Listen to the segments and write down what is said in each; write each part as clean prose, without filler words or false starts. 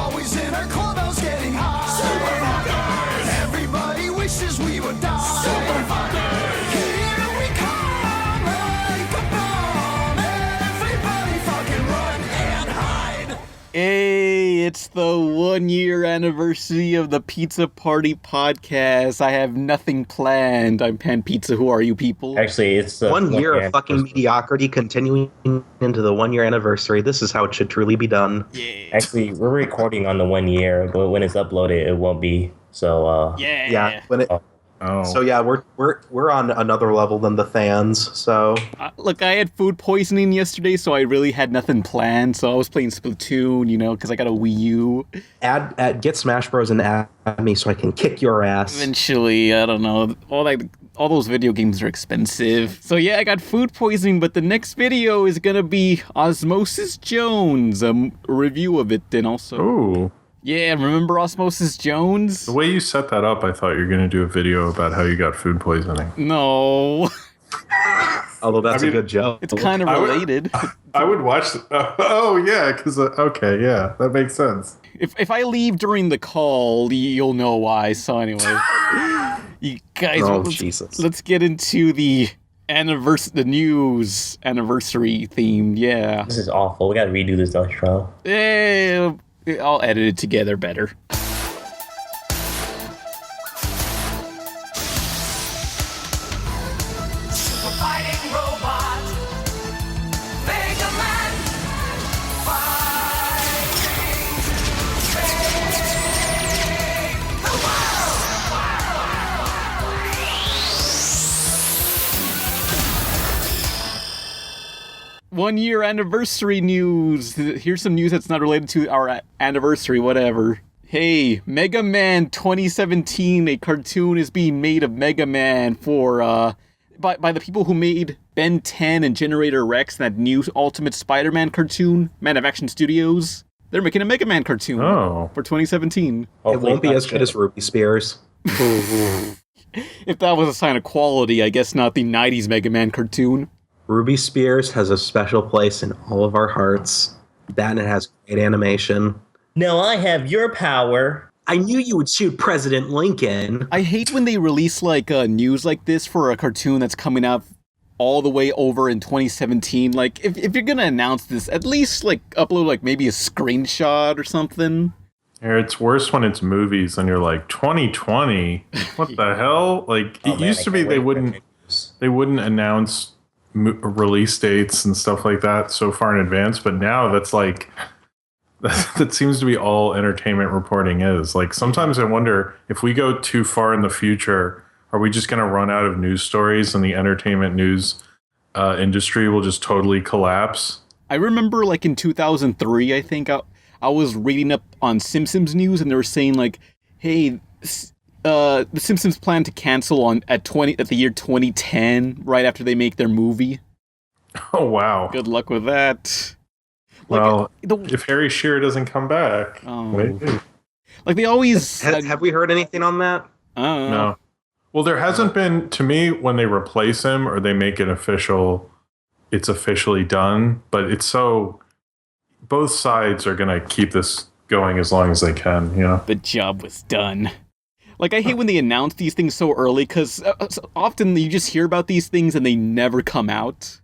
always in our clubhouse getting high. SuperFuckers! Everybody wishes we would die. SuperFuckers! Here we come like a bomb. Everybody fucking run and hide. Hey, it's the 1 year anniversary of the Pizza Party podcast. I have nothing planned. I'm Pan Pizza. Who are you people? Actually, it's 1 year of fucking mediocrity continuing into the 1 year anniversary. This is how it should truly be done. Yeah. Actually, we're recording on the 1 year, but when it's uploaded, it won't be. So yeah. When it, So yeah, we're on another level than the fans. So Look, I had food poisoning yesterday, so I really had nothing planned. So I was playing Splatoon, because I got a Wii U. get Smash Bros and add me so I can kick your ass. Eventually, I don't know. All those video games are expensive. So yeah, I got food poisoning, but the next video is gonna be Osmosis Jones, a review of it, and also. Ooh. Yeah, remember Osmosis Jones? The way you set that up, I thought you were going to do a video about how you got food poisoning. No. Although that's a good joke. It's kind of related. I would watch. Oh, yeah, because, okay, yeah, that makes sense. If I leave during the call, you'll know why. So anyway, you guys, Jesus. Let's get into the news anniversary theme. Yeah. this is awful. We gotta redo this intro. I'll edit it together better. Fighting robot, Megaman, fighting to save the world. 1 year anniversary news. Here's some news that's not related to our anniversary, whatever. Hey, Megaman 2017, a cartoon is being made of Megaman for, by the people who made Ben 10 and Generator Rex, that new Ultimate Spider-Man cartoon, Man of Action Studios. They're making a Megaman cartoon for 2017. It won't be as good as Ruby Spears. If that was a sign of quality, I guess not the 90s Megaman cartoon. Ruby Spears has a special place in all of our hearts. That and it has great animation. Now I have your power. I knew you would shoot President Lincoln. I hate when they release news like this for a cartoon that's coming out all the way over in 2017. Like, if you're gonna announce this, at least upload maybe a screenshot or something. It's worse when it's movies and you're like 2020. What the hell? It used to be they wouldn't announce release dates and stuff like that so far in advance, but now that's that seems to be all entertainment reporting is. Sometimes I wonder if we go too far in the future, are we just going to run out of news stories and the entertainment news industry will just totally collapse? I remember in 2003, I think I was reading up on Simpsons news and they were saying hey, the Simpsons plan to cancel at the year 2010, right after they make their movie. Oh, wow. Good luck with that. If Harry Shearer doesn't come back. Wait. They always... Have we heard anything on that? No. Well, there hasn't been, to me, when they replace him or they make it official, it's officially done. But it's so... Both sides are going to keep this going as long as they can, The job was done. I hate when they announce these things so early, because often you just hear about these things and they never come out.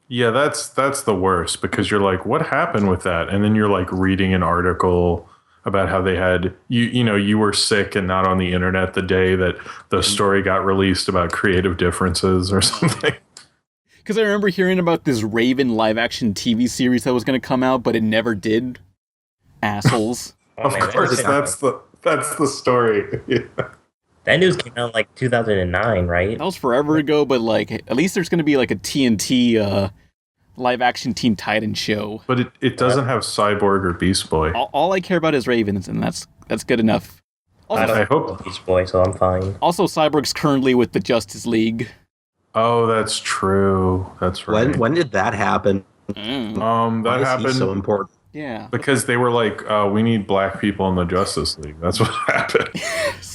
Yeah, that's the worst, because you're like, what happened with that? And then you're reading an article about how they had, you were sick and not on the internet the day that the story got released about creative differences or something. Because I remember hearing about this Raven live-action TV series that was going to come out, but it never did. Assholes. Of course, that's the story. Yeah. That news came out 2009, right? That was forever ago, but at least there's going to be a TNT live-action Teen Titans show. But it doesn't have Cyborg or Beast Boy. All I care about is Ravens, and that's good enough. Also, I hope Beast Boy, so I'm fine. Also, Cyborg's currently with the Justice League. Oh, that's true. That's right. When did that happen? That happened. So important. Yeah. Because they were we need black people in the Justice League. That's what happened. It's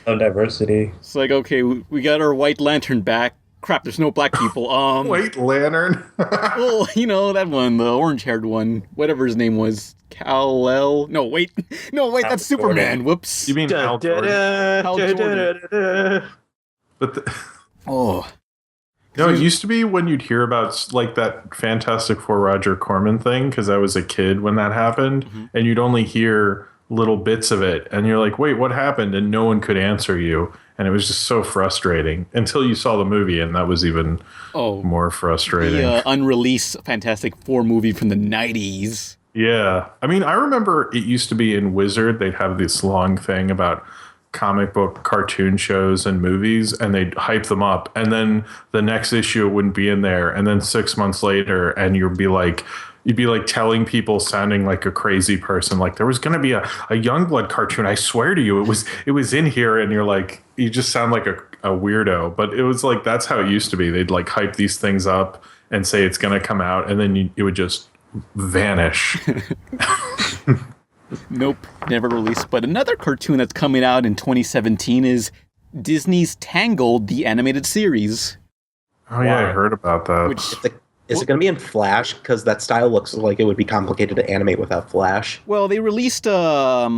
no diversity. It's okay, we got our White Lantern back. crap, there's no black people. White Lantern. Well, you know, that one, the orange-haired one, whatever his name was. Kal-El? No, wait, that's Superman. Jordan. Whoops. You mean Hal Jordan? Hal Jordan. But Oh. no, it used to be when you'd hear about like that Fantastic Four Roger Corman thing, because I was a kid when that happened, and you'd only hear little bits of it, and you're like, wait, what happened? And no one could answer you, and it was just so frustrating until you saw the movie, and that was even more frustrating. The unreleased Fantastic Four movie from the 90s. Yeah. I mean, I remember it used to be in Wizard, they'd have this long thing about comic book cartoon shows and movies, and they'd hype them up, and then the next issue wouldn't be in there, and then 6 months later, and you'd be like telling people, sounding like a crazy person, like there was going to be a Youngblood cartoon, I swear to you it was in here, and you're like, you just sound like a weirdo. But it was like, that's how it used to be. They'd like hype these things up and say it's going to come out, and then it would just vanish. Nope, never released. But another cartoon that's coming out in 2017 is Disney's Tangled, the animated series. Oh yeah, I heard about that. Is it going to be in Flash? Because that style looks like it would be complicated to animate without Flash. Well, they released a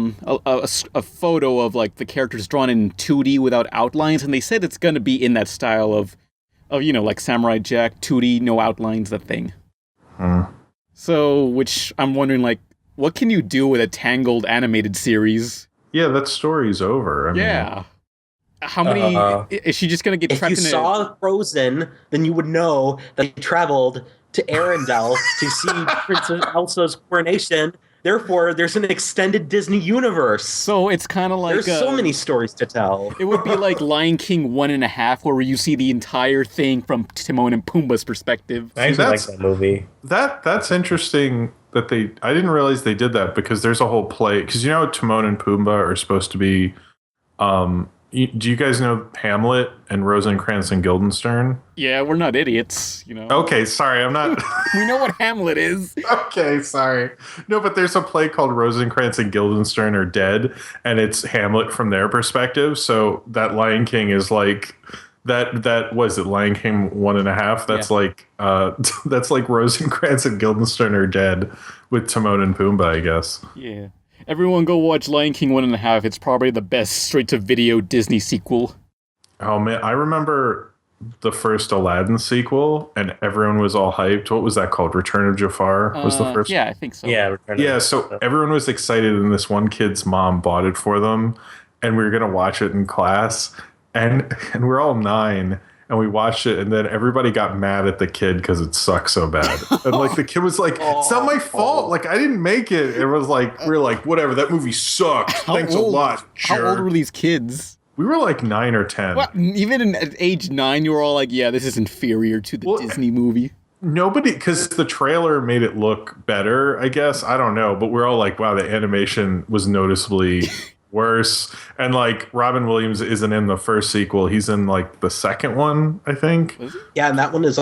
photo of like the characters drawn in 2D without outlines, and they said it's going to be in that style of you know, like Samurai Jack, 2D, no outlines, that thing. So, which I'm wondering, like, what can you do with a Tangled animated series? Yeah, that story's over. I mean, how many... Is she just going to get trapped in If you saw Frozen, then you would know that he traveled to Arendelle to see Princess Elsa's coronation. Therefore, there's an extended Disney universe. So it's kind of like... There's so many stories to tell. It would be like Lion King 1.5, where you see the entire thing from Timon and Pumbaa's perspective. I actually like that movie. That's interesting that I didn't realize they did that, because there's a whole play. Because you know Timon and Pumbaa are supposed to be... do you guys know Hamlet and Rosencrantz and Guildenstern? Yeah, we're not idiots, you know. Okay, sorry, I'm not... We know what Hamlet is. Okay, sorry. No, but there's a play called Rosencrantz and Guildenstern Are Dead, and it's Hamlet from their perspective. So that Lion King is like... That was it, Lion King 1.5? That's like that's like Rosencrantz and Guildenstern Are Dead with Timon and Pumbaa, I guess. Yeah. Everyone go watch Lion King 1.5. It's probably the best straight-to-video Disney sequel. Oh, man. I remember the first Aladdin sequel, and everyone was all hyped. What was that called? Return of Jafar was the first? Yeah, I think so. Yeah, so everyone was excited, and this one kid's mom bought it for them, and we were going to watch it in class, and we're all 9, and we watched it, and then everybody got mad at the kid because it sucked so bad. And like the kid was like, "It's not my fault. Like I didn't make it." It was like we were like, "Whatever, that movie sucked. Thanks a lot." How old were these kids? We were like 9 or 10. Well, even at age 9, you were all like, "Yeah, this is inferior to the Disney movie." Nobody, because the trailer made it look better, I guess. I don't know, but we're all like, "Wow, the animation was noticeably." Worse. And like Robin Williams isn't in the first sequel, he's in like the second one, I think. Yeah, and that one is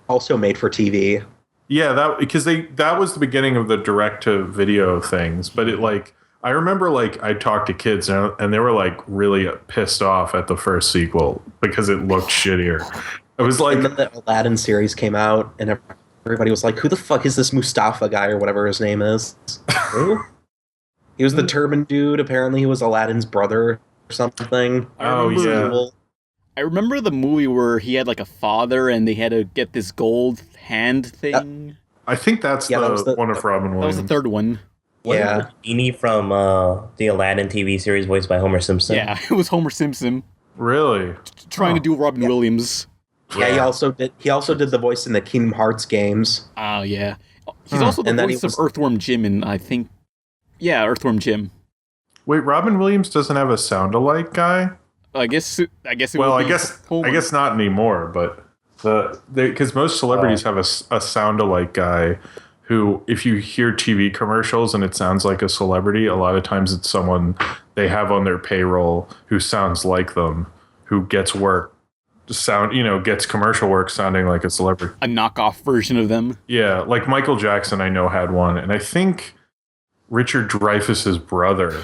also made for TV. Yeah, that was the beginning of the direct to video things. But it like I remember like I talked to kids and they were like really pissed off at the first sequel because it looked shittier. It was like, and then the Aladdin series came out and everybody was like, who the fuck is this Mustafa guy or whatever his name is? Who? He was the turban dude. Apparently, he was Aladdin's brother or something. Oh, yeah. I remember the movie where he had like a father and they had to get this gold hand thing. I think that's one of Robin Williams. That was the third one. Yeah. Genie from the Aladdin TV series voiced by Homer Simpson. Yeah, it was Homer Simpson. Really? Trying to do Robin Williams. Yeah, he also did the voice in the Kingdom Hearts games. Oh, yeah. He's also the voice of Earthworm Jim in, I think... Yeah, Earthworm Jim. Wait, Robin Williams doesn't have a sound-alike guy? I guess not anymore, but because most celebrities have a sound-alike guy who, if you hear TV commercials and it sounds like a celebrity, a lot of times it's someone they have on their payroll who sounds like them, who gets gets commercial work sounding like a celebrity. A knockoff version of them. Yeah, like Michael Jackson, I know, had one, and I think Richard Dreyfuss's brother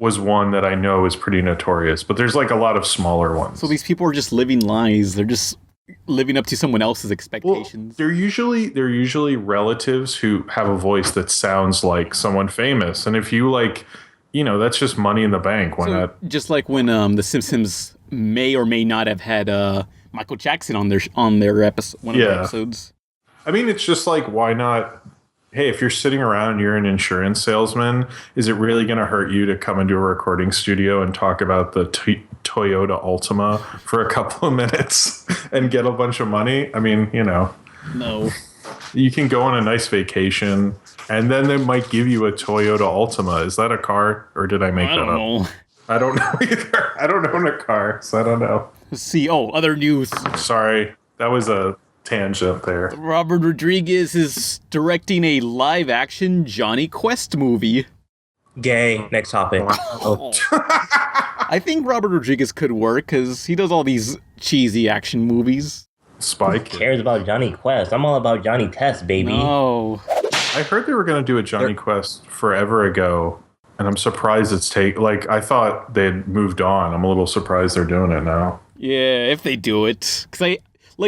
was one that I know is pretty notorious, but there's like a lot of smaller ones. So these people are just living lies. They're just living up to someone else's Well, expectations. they're usually relatives who have a voice that sounds like someone famous, and if you like, that's just money in the bank. Why not? Just like when The Simpsons may or may not have had Michael Jackson on their episode, one of their episodes. I mean, it's just like, why not? Hey, if you're sitting around and you're an insurance salesman, is it really going to hurt you to come into a recording studio and talk about the Toyota Altima for a couple of minutes and get a bunch of money? I mean, No. you can go on a nice vacation and then they might give you a Toyota Altima. Is that a car, or did I make that up? Know. I don't know either. I don't own a car, so I don't know. Let's see. Oh, other news. Sorry, that was a tangent there. Robert Rodriguez is directing a live-action Johnny Quest movie. Gay. Next topic. Oh. I think Robert Rodriguez could work because he does all these cheesy action movies. Spike. Who cares about Johnny Quest? I'm all about Johnny Test, baby. No. I heard they were going to do a Johnny Quest forever ago, and I'm surprised it's I thought they had moved on. I'm a little surprised they're doing it now. Yeah, if they do it. Because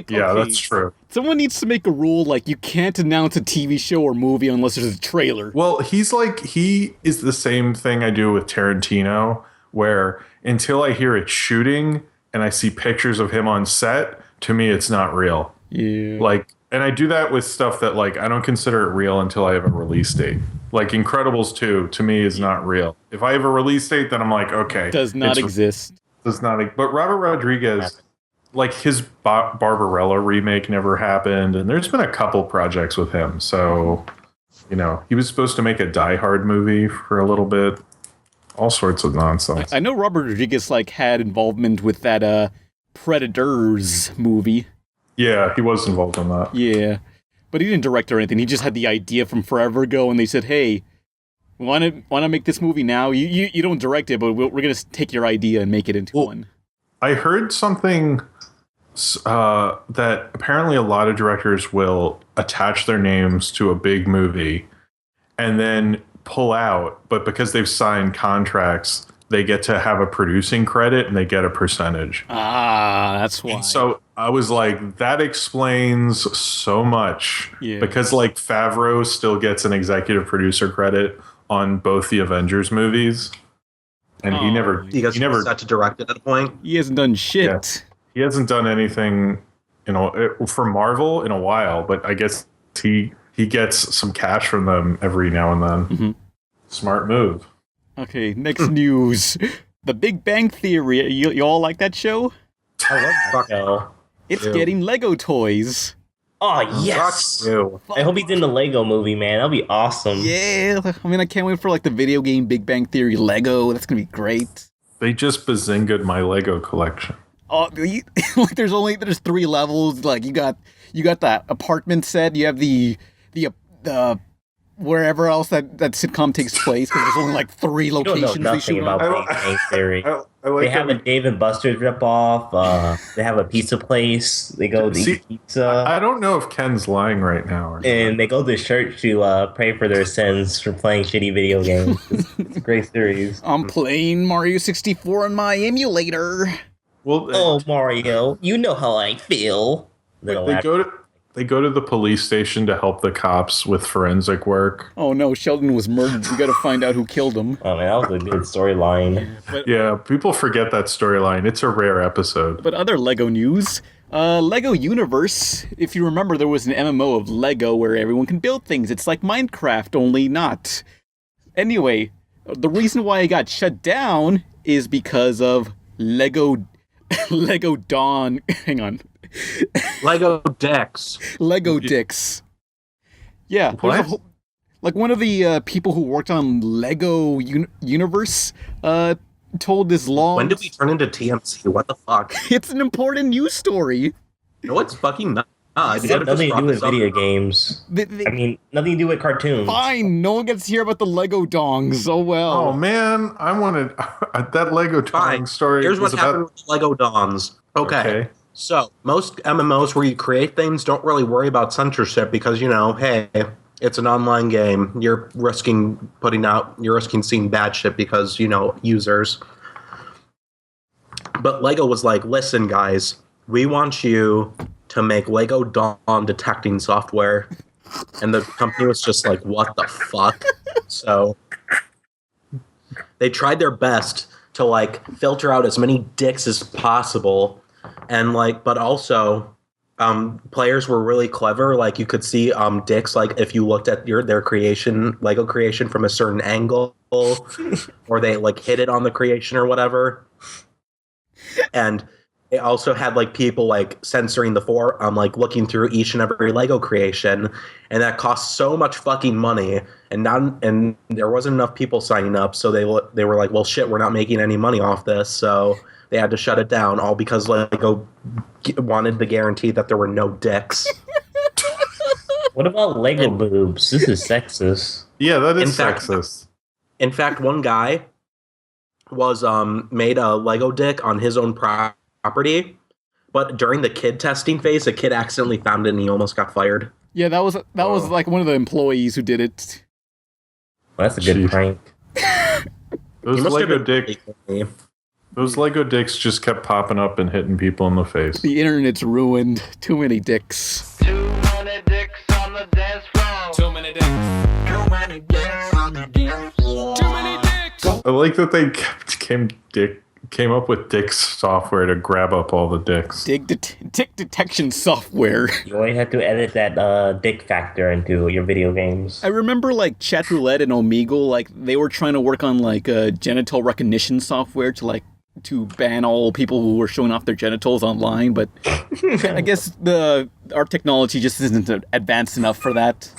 Yeah, okay, that's true. someone needs to make a rule you can't announce a TV show or movie unless there's a trailer. Well, he is the same thing I do with Tarantino, where until I hear it shooting and I see pictures of him on set, to me it's not real. Yeah. And I do that with stuff that I don't consider it real until I have a release date. Like Incredibles 2 to me is not real. If I have a release date, then I'm like, okay. Does not exist. Does not. But Robert Rodriguez, his Barbarella remake never happened, and there's been a couple projects with him. So, he was supposed to make a Die Hard movie for a little bit. All sorts of nonsense. I know Robert Rodriguez had involvement with that Predators movie. Yeah, he was involved in that. Yeah. But he didn't direct or anything. He just had the idea from forever ago, and they said, hey, want to make this movie now? You don't direct it, but we're going to take your idea and make it into one. I heard something that apparently a lot of directors will attach their names to a big movie and then pull out, but because they've signed contracts, they get to have a producing credit and they get a percentage. Ah, that's why. So I was like, that explains so much. Yeah. Because Favreau still gets an executive producer credit on both the Avengers movies. And he never set to direct it at a point. He hasn't done shit. Yeah. He hasn't done anything, for Marvel in a while, but I guess he gets some cash from them every now and then. Mm-hmm. Smart move. Okay, next news. The Big Bang Theory. You all like that show? I love that show. It's getting Lego toys. Oh, yes. Fuck you. I hope he's in the Lego movie, man. That'll be awesome. Yeah. I mean, I can't wait for the video game Big Bang Theory Lego. That's going to be great. They just bazingaed my Lego collection. Oh, there's 3 levels. You got that apartment set. You have the wherever else that sitcom takes place, because there's only 3 locations You don't know they shoot nothing about on. Big Bang Theory. They have a Dave and Buster's ripoff. They have a pizza place. They go to eat pizza. I don't know if Ken's lying right now. Or And they go to church to pray for their sins for playing shitty video games. It's a great series. I'm playing Mario 64 on my emulator. Well, Oh, Mario, you know how I feel. they go to the police station to help the cops with forensic work. Oh no, Sheldon was murdered. We got to find out who killed him. Oh man, that was a good storyline. Yeah, people forget that storyline. It's a rare episode. But other Lego news. Lego Universe. If you remember, there was an MMO of Lego where everyone can build things. It's like Minecraft, only not. Anyway, the reason why it got shut down is because of Lego Dawn. Hang on. Lego decks. Lego dicks. Yeah. What? One of the people who worked on Lego Universe told this long... When did we turn into TMC? What the fuck? It's an important news story. No, it's fucking not. It's got nothing to do with video games. I mean, nothing to do with cartoons. Fine, no one gets to hear about the Lego dongs. Oh well. Oh man, I wanted that Lego Tron story. Here's what happened with Lego Dons. Okay. So, most MMOs where you create things don't really worry about censorship because, hey, it's an online game. You're risking seeing bad shit because, users. But Lego was like, listen, guys, we want you to make Lego Dawn detecting software. And the company was just like, what the fuck? So they tried their best to like filter out as many dicks as possible. And like, but also players were really clever. Like you could see dicks, like if you looked at their creation, Lego creation from a certain angle, or they like hit it on the creation or whatever. And it also had like people like censoring like looking through each and every Lego creation, and that cost so much fucking money, and there wasn't enough people signing up, so they were like, well, shit, we're not making any money off this, so they had to shut it down, all because Lego wanted the guarantee that there were no dicks. What about Lego boobs? This is sexist. Yeah, that is sexist. In fact, one guy was made a Lego dick on his own property, but during the kid testing phase, a kid accidentally found it and he almost got fired. Yeah, that was like one of the employees who did it. Well, that's a good prank. Those Lego dicks just kept popping up and hitting people in the face. The internet's ruined. Too many dicks. Too many dicks on the dance floor. Too many dicks. Too many dicks on the dance floor. Too many dicks. I like that they came up with Dick's software to grab up all the dicks. Dick detection software. You only have to edit that dick factor into your video games. I remember like Chat Roulette and Omegle, like they were trying to work on like genital recognition software to ban all people who were showing off their genitals online, but I guess our technology just isn't advanced enough for that.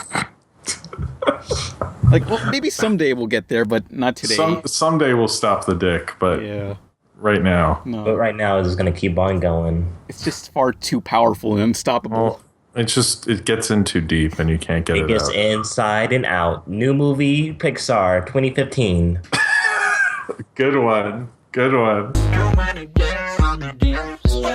Like, well, maybe someday we'll get there, but not today. Someday we'll stop the dick, but yeah. Right now. No. But right now, it's just going to keep on going. It's just far too powerful and unstoppable. Well, it gets in too deep and you can't get it out. It gets inside and out. New movie, Pixar, 2015. Good one. Good one. Too many dicks on the dance floor.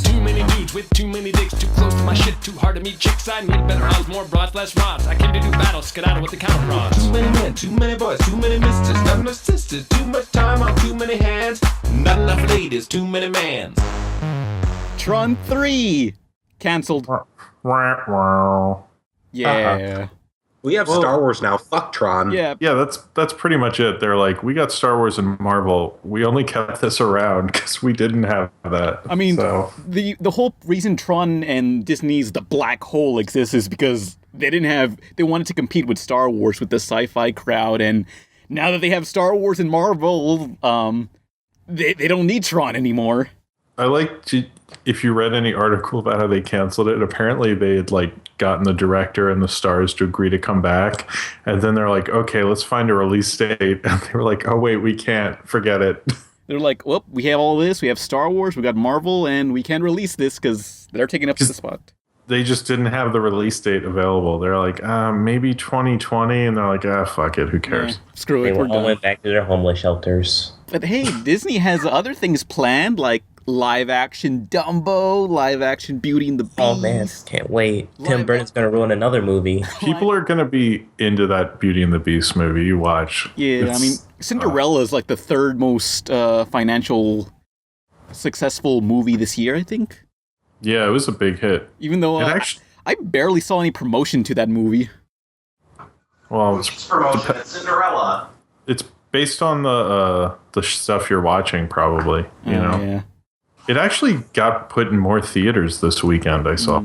Too many dudes with too many dicks. Too close to my shit. Too hard to meet chicks. I need better odds, more broads, less rods. I came to do battle, skedaddle with the counter prods. Too many men, too many boys, too many misters, not enough sisters. Too much time on too many hands. Not enough ladies, too many mans. Tron 3 canceled. Yeah. We have Star Wars now. Fuck Tron. Yeah. Yeah, that's pretty much it. They're like, we got Star Wars and Marvel. We only kept this around because we didn't have that. I mean, so. the whole reason Tron and Disney's The Black Hole exists is because they wanted to compete with Star Wars with the sci-fi crowd, and now that they have Star Wars and Marvel, they don't need Tron anymore. I if you read any article about how they canceled it, apparently they had like gotten the director and the stars to agree to come back, and then they're like, okay, let's find a release date, and they were like, oh wait, we can't, forget it. They're like, well, we have all this, we have Star Wars, we got Marvel, and we can't release this because they're taking up the spot. They just didn't have the release date available. They're like, maybe 2020, and they're like, fuck it, who cares? Yeah, screw it, They we're all done. went back to their homeless shelters. But hey, Disney has other things planned, like live-action Dumbo, live-action Beauty and the Beast. Oh man, can't wait. Tim Burton's gonna ruin another movie. People are gonna be into that Beauty and the Beast movie. You watch. Yeah, I mean, Cinderella is like the third most financial successful movie this year, I think. Yeah, it was a big hit. Even though I barely saw any promotion to that movie. Well, It's promotion. It's Cinderella. it's based on the stuff you're watching, probably. You know. Yeah. It actually got put in more theaters this weekend, I saw,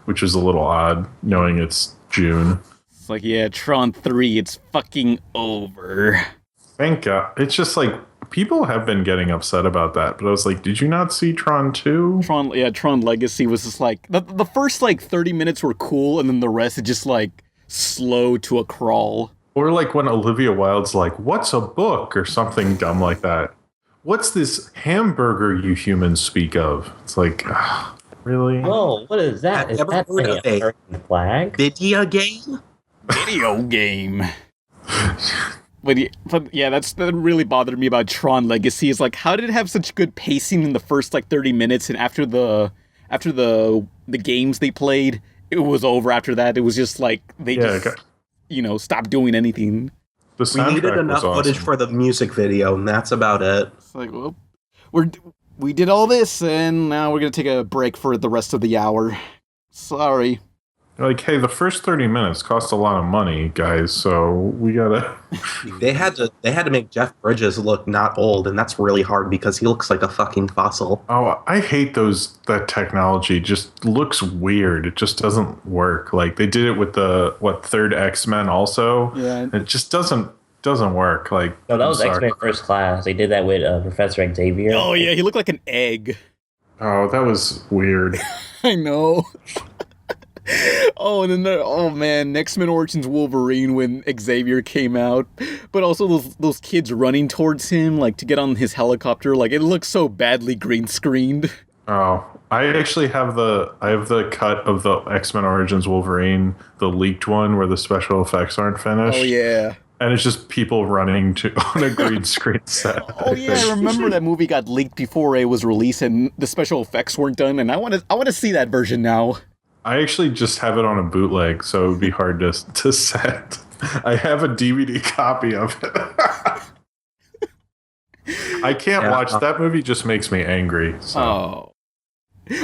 which is a little odd, knowing it's June. It's like, yeah, Tron 3, it's fucking over. Thank God. It's just like, people have been getting upset about that, but I was like, did you not see Tron 2? Tron Legacy was just like, the first like 30 minutes were cool, and then the rest is just like slow to a crawl. Or like when Olivia Wilde's like, what's a book? Or something dumb like that. What's this hamburger you humans speak of? It's like, really? Whoa, what is that? Is I've that never heard an of a American flag? video game? Video game. But yeah, that really bothered me about Tron Legacy. Is like, how did it have such good pacing in the first like 30 minutes, and after the games they played, it was over. After that, it was just like they stopped doing anything. The We needed enough was awesome. footage for the music video, and that's about it. It's like, well, we did all this, and now we're gonna take a break for the rest of the hour. Sorry. Like, hey, the first 30 minutes cost a lot of money, guys, so we gotta... They had to make Jeff Bridges look not old, and that's really hard because he looks like a fucking fossil. Oh, I hate that technology. Just looks weird. It just doesn't work. Like, they did it with the, third X-Men also. Yeah. It just doesn't work. Like, No, that was X-Men First Class. They did that with Professor Xavier. Oh, yeah, he looked like an egg. Oh, that was weird. I know. Oh, and then oh man, X-Men Origins Wolverine when Xavier came out, but also those kids running towards him like to get on his helicopter, like it looks so badly green screened. Oh, I actually have the cut of the X-Men Origins Wolverine, the leaked one where the special effects aren't finished. Oh yeah. And it's just people running on a green screen set. Oh yeah, I remember that movie got leaked before it was released and the special effects weren't done, and I want to see that version now. I actually just have it on a bootleg, so it would be hard to set. I have a DVD copy of it. I can't watch that movie. Just makes me angry. So.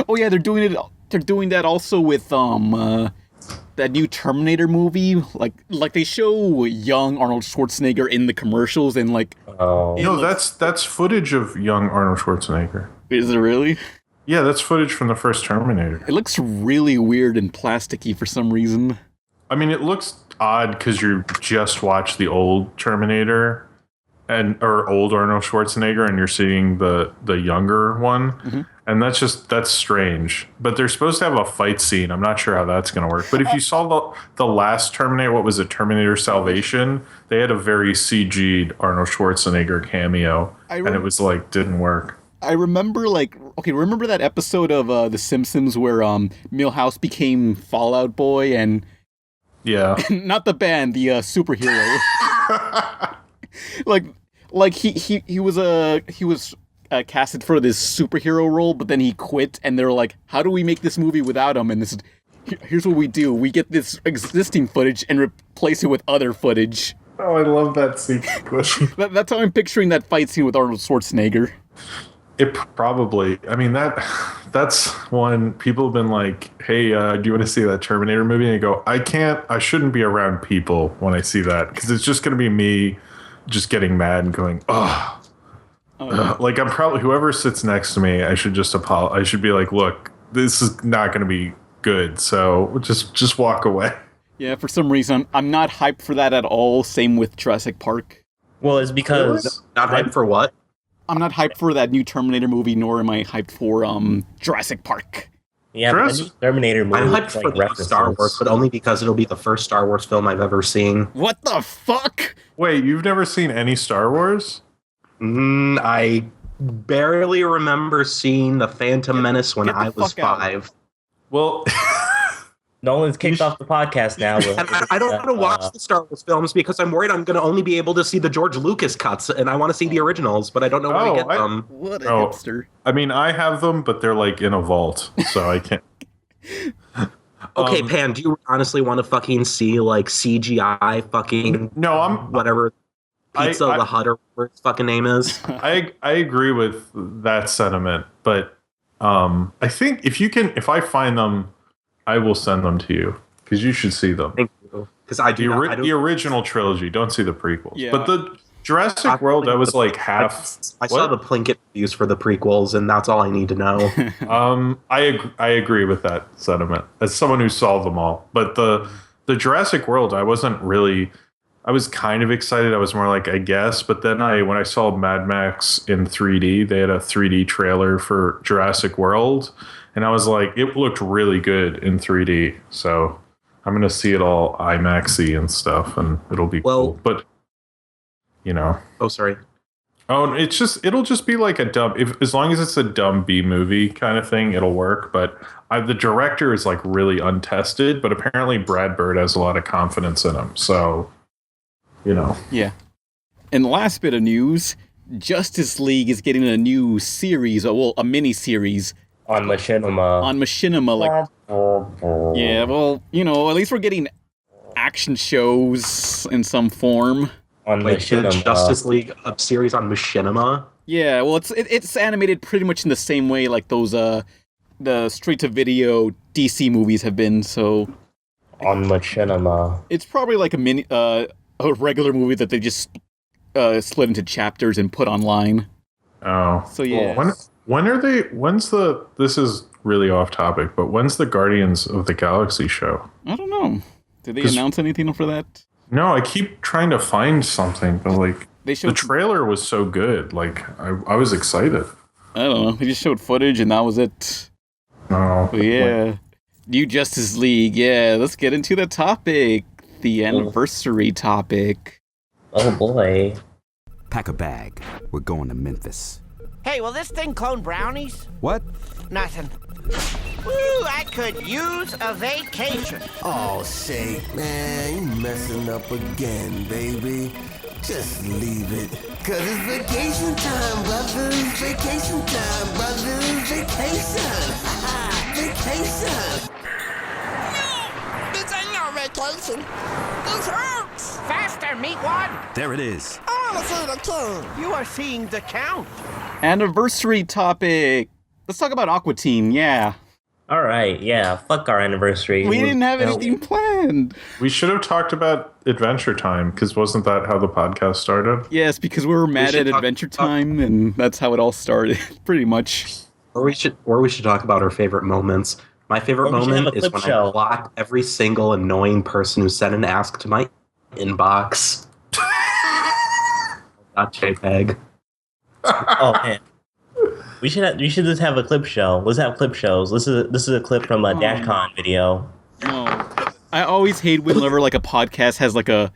Oh yeah, they're doing it. They're doing that also with that new Terminator movie. Like they show young Arnold Schwarzenegger in the commercials and like. Oh. No, that's footage of young Arnold Schwarzenegger. Is it really? Yeah, that's footage from the first Terminator. It looks really weird and plasticky for some reason. I mean, it looks odd because you just watched the old Terminator or old Arnold Schwarzenegger, and you're seeing the younger one, and that's strange. But they're supposed to have a fight scene. I'm not sure how that's going to work. But if you saw the last Terminator, what was it, Terminator Salvation? They had a very CG'd Arnold Schwarzenegger cameo, and it was like didn't work. I remember, remember that episode of The Simpsons where Milhouse became Fallout Boy and... Yeah. Not the band, the superhero. he was casted for this superhero role, but then he quit, and they're like, how do we make this movie without him? And here's what we do. We get this existing footage and replace it with other footage. Oh, I love that sequence. That's how I'm picturing that fight scene with Arnold Schwarzenegger. It probably. I mean, that's one people have been like, hey, do you want to see that Terminator movie? And I go, I shouldn't be around people when I see that because it's just going to be me just getting mad and going, oh. Like I'm probably, whoever sits next to me, I should just I should be like, look, this is not going to be good. So just walk away. Yeah, for some reason, I'm not hyped for that at all. Same with Jurassic Park. Well, it's because... Not hyped for what? I'm not hyped for that new Terminator movie, nor am I hyped for Jurassic Park. Yeah, but the new Terminator movie. I'm hyped for the new Star Wars, but only because it'll be the first Star Wars film I've ever seen. What the fuck? Wait, you've never seen any Star Wars? I barely remember seeing The Phantom Menace when I was 5. Well... Nolan's kicked off the podcast now. I don't want to watch the Star Wars films because I'm worried I'm going to only be able to see the George Lucas cuts, and I want to see the originals, but I don't know where to get them. What a hipster. I mean, I have them, but they're like in a vault, so I can't. Okay, Pan, do you honestly want to fucking see like CGI fucking whatever Pizza the Hut or whatever its fucking name is? I agree with that sentiment, but I think if I find them, I will send them to you because you should see them. Thank you. Because the original trilogy. Don't see the prequels. Yeah. But the Jurassic World, I was like half. I saw the Plinkett reviews for the prequels, and that's all I need to know. I agree with that sentiment as someone who saw them all. But the Jurassic World, I wasn't really. I was kind of excited. I was more like, I guess. But then when I saw Mad Max in 3D, they had a 3D trailer for Jurassic World. And I was like, it looked really good in 3D. So I'm going to see it all IMAX-y and stuff, and it'll be cool. But, Oh, sorry. Oh, it'll just be like a dumb, as long as it's a dumb B movie kind of thing, it'll work. But the director is like really untested, but apparently Brad Bird has a lot of confidence in him. So, Yeah. And the last bit of news, Justice League is getting a new series, a mini-series. On Machinima. Yeah, well, at least we're getting action shows in some form. On Like the Machinima. Justice League series on Machinima. Yeah, well, it's animated pretty much in the same way like those the straight to video DC movies have been. So On Machinima. it's probably like a regular movie that they just split into chapters and put online. Oh. So yeah. This is really off topic, but when's the Guardians of the Galaxy show? I don't know. Did they announce anything for that? No, I keep trying to find something, but like They showed the trailer was so good. Like I was excited. I don't know. They just showed footage and that was it. No. But yeah. New Justice League. Yeah, let's get into the topic. The anniversary topic. Oh boy. Pack a bag. We're going to Memphis. Hey, will this thing clone brownies? What? Nothing. Ooh, I could use a vacation. Oh, say, man, you messing up again, baby. Just leave it. Cause it's vacation time, brothers. Vacation time, brothers. Vacation. Vacation. No, this ain't no vacation. This hurts. Faster, meet one. There it is. I wanna see the king. You are seeing the count. Anniversary topic. Let's talk about Aqua Teen, yeah. Alright, yeah. Fuck our anniversary. We didn't have anything planned. We should have talked about Adventure Time, because wasn't that how the podcast started? Yes, because we were mad at should talk Adventure about- Time, and that's how it all started, pretty much. Or we should talk about our favorite moments. My favorite Or we should have moment a is clip when show. I blocked every single annoying person who sent an ask to my inbox. Not JPEG. Oh man. We should just have a clip show. Let's have clip shows. This is a clip from a DashCon video. No. I always hate whenever like a podcast has like a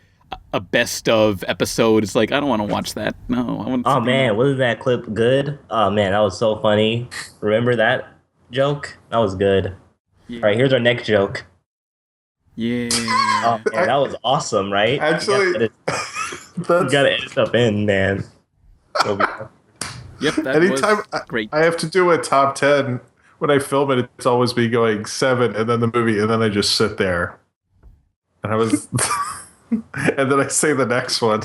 best of episode. It's like I don't want to watch that. No, I want. Oh man, wasn't that clip good? Oh man, that was so funny. Remember that joke? That was good. Yeah. All right, here's our next joke. Yeah. Oh man, that was awesome, right? Actually, you gotta edit stuff in, man. It'll be- Yep. That anytime was great. I have to do a top 10, when I film it, it's always me going 7 and then the movie, and then I just sit there. And I was. And then I say the next one.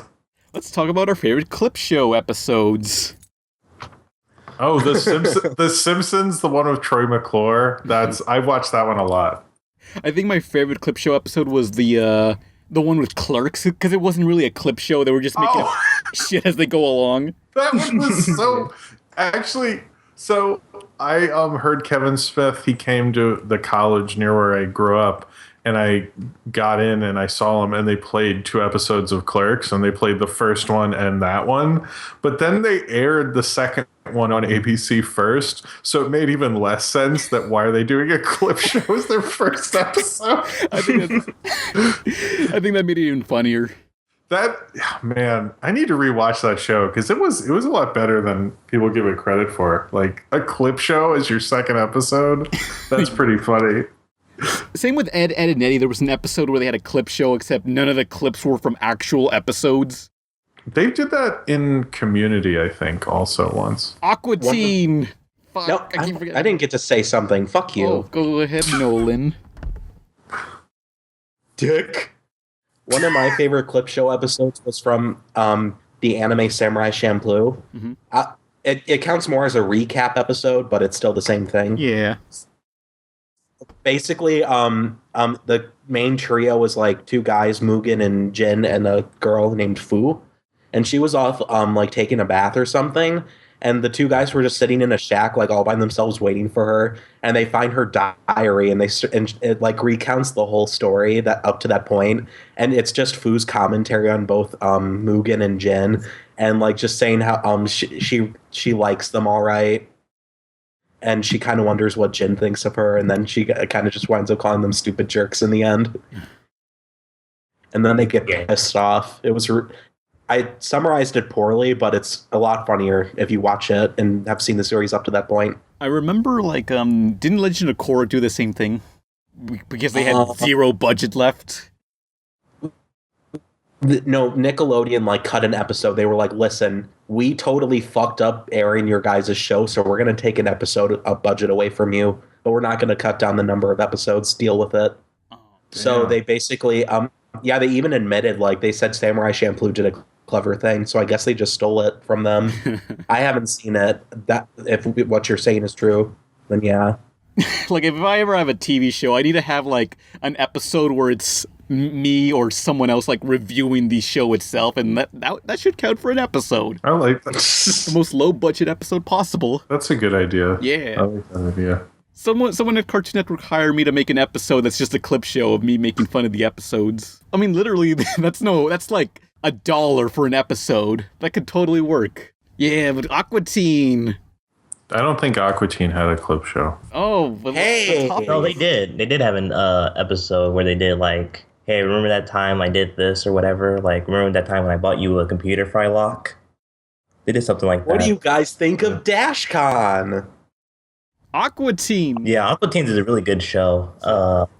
Let's talk about our favorite clip show episodes. Oh, the Simpsons, the one with Troy McClure. I watched that one a lot. I think my favorite clip show episode was the one with Clerks, because it wasn't really a clip show. They were just making up shit as they go along. That one was so actually. So I heard Kevin Smith. He came to the college near where I grew up, and I got in and I saw him, and they played 2 episodes of Clerks, and they played the first one and that one. But then they aired the second one on ABC first, so it made even less sense that why are they doing a clip show as their first episode? I think that made it even funnier. Man, I need to rewatch that show because it was a lot better than people give it credit for. Like a clip show as your second episode, that's pretty funny. Same with Ed, and Eddie. There was an episode where they had a clip show, except none of the clips were from actual episodes. They did that in Community, I think, also once. Aqua Teen. Fuck, No, I keep forgetting. I didn't get to say something. Fuck you. Oh, go ahead, Nolan. Dick. One of my favorite clip show episodes was from the anime Samurai Champloo. Mhm. It counts more as a recap episode, but it's still the same thing. Yeah. Basically, the main trio was like 2 guys, Mugen and Jin, and a girl named Fu, and she was off like taking a bath or something. And the 2 guys were just sitting in a shack, like all by themselves, waiting for her. And they find her diary, and it like recounts the whole story that up to that point. And it's just Fu's commentary on both Mugen and Jin, and like just saying how she likes them all right, and she kind of wonders what Jin thinks of her, and then she kind of just winds up calling them stupid jerks in the end. And then they get pissed off. It was. I summarized it poorly, but it's a lot funnier if you watch it and have seen the series up to that point. I remember, like, didn't Legend of Korra do the same thing? Because they had 0 budget left? No, Nickelodeon, like, cut an episode. They were like, listen, we totally fucked up airing your guys' show, so we're going to take an episode of budget away from you, but we're not going to cut down the number of episodes. Deal with it. So they basically... yeah, they even admitted, like, they said Samurai Champloo did a clever thing. So I guess they just stole it from them. I haven't seen it. That if what you're saying is true, then yeah. Like, if I ever have a TV show, I need to have, like, an episode where it's me or someone else, like, reviewing the show itself, and that should count for an episode. I like that. The most low-budget episode possible. That's a good idea. Yeah. I like that idea. Someone at Cartoon Network hired me to make an episode that's just a clip show of me making fun of the episodes. I mean, literally, that's like $1 for an episode. That could totally work. Yeah, but Aqua Teen. I don't think Aqua Teen had a clip show. Oh, but Hey! No, they did. They did have an episode where they did like, hey, remember that time I did this or whatever? Like, remember that time when I bought you a computer Frylock? They did something like that. What do you guys think of DashCon? Aqua Teen. Yeah, Aqua Teens is a really good show.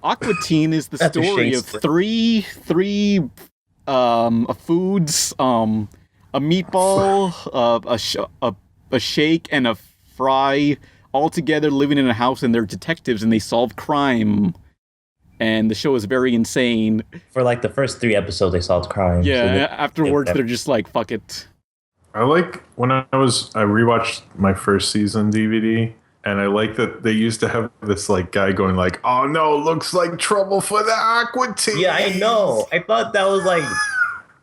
Aqua Teen is the That's a story shade of split. three foods, a meatball, a shake, and a fry, all together living in a house, and they're detectives and they solve crime. And the show is very insane. For like the first 3 episodes, they solved crime. Yeah, So they- afterwards they're just like, fuck it. I like when I rewatched my first season DVD, and I like that they used to have this like guy going like, "Oh no, looks like trouble for the Aqua Teen." Yeah, I know. I thought that was like,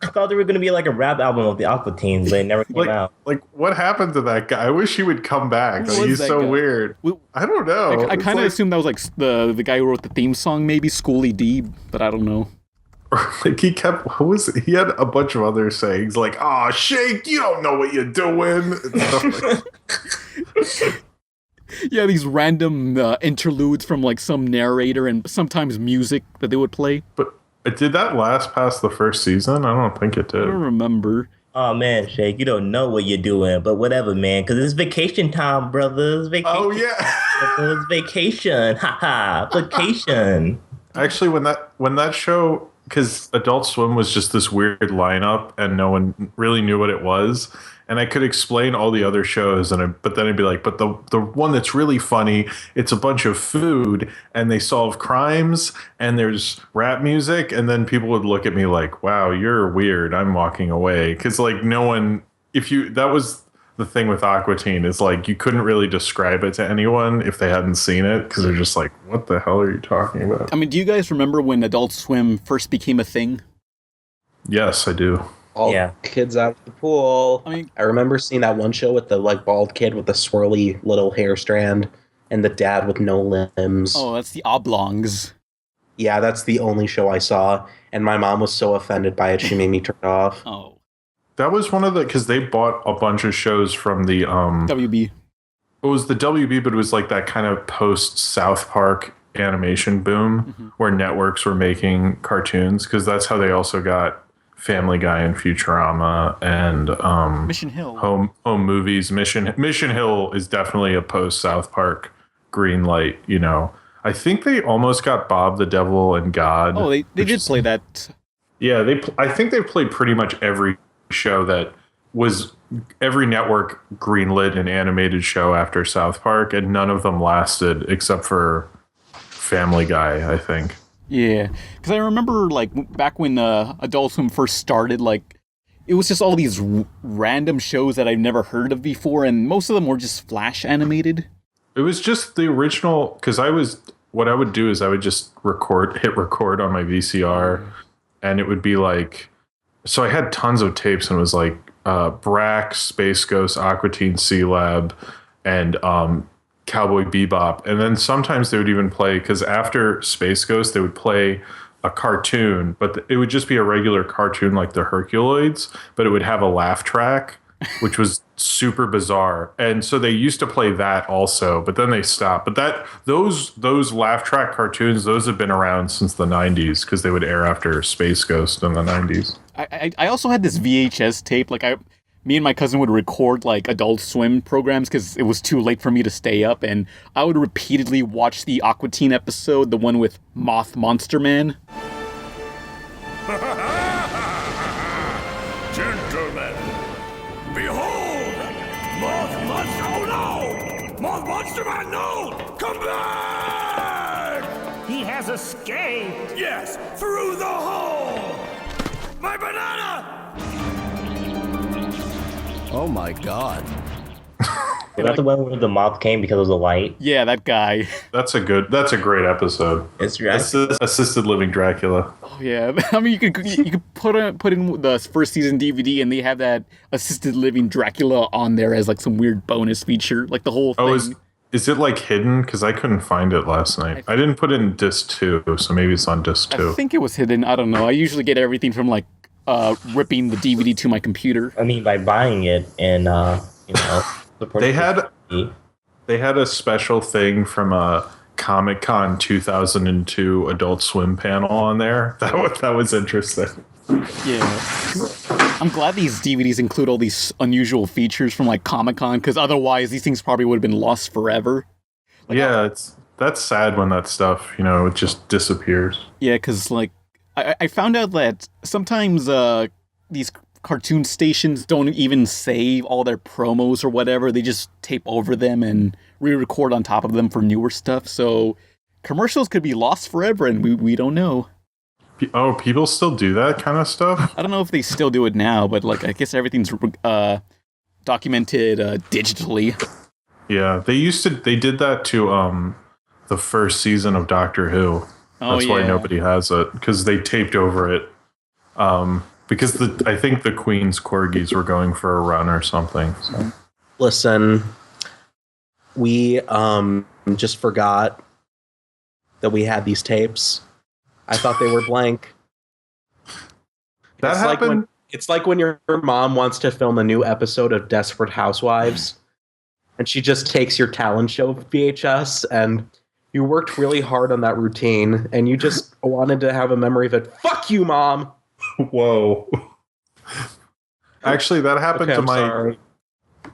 I thought there were gonna be like a rap album of the Aqua Teens, but it never came out. Like, what happened to that guy? I wish he would come back. Who Like, was he's that so guy? weird. Well, I don't know. I kind of assumed that was like the guy who wrote the theme song, maybe Schooly D, but I don't know. Like he he had a bunch of other sayings like, "Oh, Shake, you don't know what you're doing." and stuff like that. Yeah, these random interludes from like some narrator and sometimes music that they would play. But did that last past the first season? I don't think it I did. don't remember. Oh man, Shake, you don't know what you're doing, but whatever, man, because it's vacation time, brothers. Vacation. Oh yeah. It's vacation. Haha, vacation. Actually, when that show, because Adult Swim was just this weird lineup and no one really knew what it was, and I could explain all the other shows, but then I'd be like, but the one that's really funny, it's a bunch of food and they solve crimes and there's rap music, and then people would look at me like, wow, you're weird. I'm walking away, because like no one, that was the thing with Aqua Teen, is like you couldn't really describe it to anyone if they hadn't seen it, because they're just like, what the hell are you talking about? I mean, do you guys remember when Adult Swim first became a thing? Yes, I do. All Yeah. kids out of the pool. I mean- I remember seeing that one show with the like bald kid with the swirly little hair strand and the dad with no limbs. Oh, that's the Oblongs. Yeah, that's the only show I saw, and my mom was so offended by it she made me turn it off. Oh, That was one of because they bought a bunch of shows from the WB. it was the WB, but it was like that kind of post South Park animation boom where networks were making cartoons, because that's how they also got Family Guy and Futurama and Mission Hill. home movies. Mission Hill is definitely a post South Park green light. You know, I think they almost got Bob the Devil and God. Oh, they which did is- play that. Yeah, I think they played pretty much every show that was every network greenlit an animated show after South Park, and none of them lasted except for Family Guy, I think. Yeah, because I remember like back when Adult Swim first started, like it was just all these random shows that I've never heard of before, and most of them were just flash animated. It was just the original, because what I would do is I would just hit record on my VCR, and it would be like, so I had tons of tapes, and it was like Brack, Space Ghost, Aqua Teen, C-Lab, and Cowboy Bebop. And then sometimes they would even play, because after Space Ghost, they would play a cartoon, but it would just be a regular cartoon like the Herculoids, but it would have a laugh track, which was super bizarre. And so they used to play that also, but then they stopped. But those laugh track cartoons, those have been around since the 90s, because they would air after Space Ghost in the 90s. I also had this VHS tape. Like me and my cousin would record like Adult Swim programs because it was too late for me to stay up, and I would repeatedly watch the Aqua Teen episode, the one with Moth Monster Man. Gentlemen, behold! Moth Monster, oh no! Moth Monster Man, no! Come back! He has escaped. Yes, through the hole! My banana! Oh my god. Is that the one where the moth came because of the light? Yeah, that guy. That's a great episode. It's Dracula. Assisted living Dracula. Oh yeah, I mean you could put in the first season DVD and they have that assisted living Dracula on there as like some weird bonus feature, like the whole thing. Oh, is it like hidden? Because I couldn't find it last night. I didn't put it in disc 2, so maybe it's on disc 2. I think it was hidden. I don't know. I usually get everything from like ripping the DVD to my computer. I mean, by buying it and They had a special thing from a Comic-Con 2002 Adult Swim panel on there. That was interesting. Yeah. I'm glad these DVDs include all these unusual features from like Comic-Con, because otherwise these things probably would have been lost forever. Like, yeah, that's sad when that stuff, it just disappears. Yeah, because like I found out that sometimes these cartoon stations don't even save all their promos or whatever. They just tape over them and re-record on top of them for newer stuff. So commercials could be lost forever, and we don't know. Oh, people still do that kind of stuff? I don't know if they still do it now, but like I guess everything's documented digitally. Yeah, they did that to the first season of Doctor Who. That's why nobody has it, because they taped over it. Because I think the Queen's corgis were going for a run or something. So. Listen, we just forgot that we had these tapes. I thought they were blank. That happened. It's like when your mom wants to film a new episode of Desperate Housewives, and she just takes your talent show VHS, and you worked really hard on that routine, and you just wanted to have a memory of it. Fuck you, Mom! Whoa. Actually, that happened to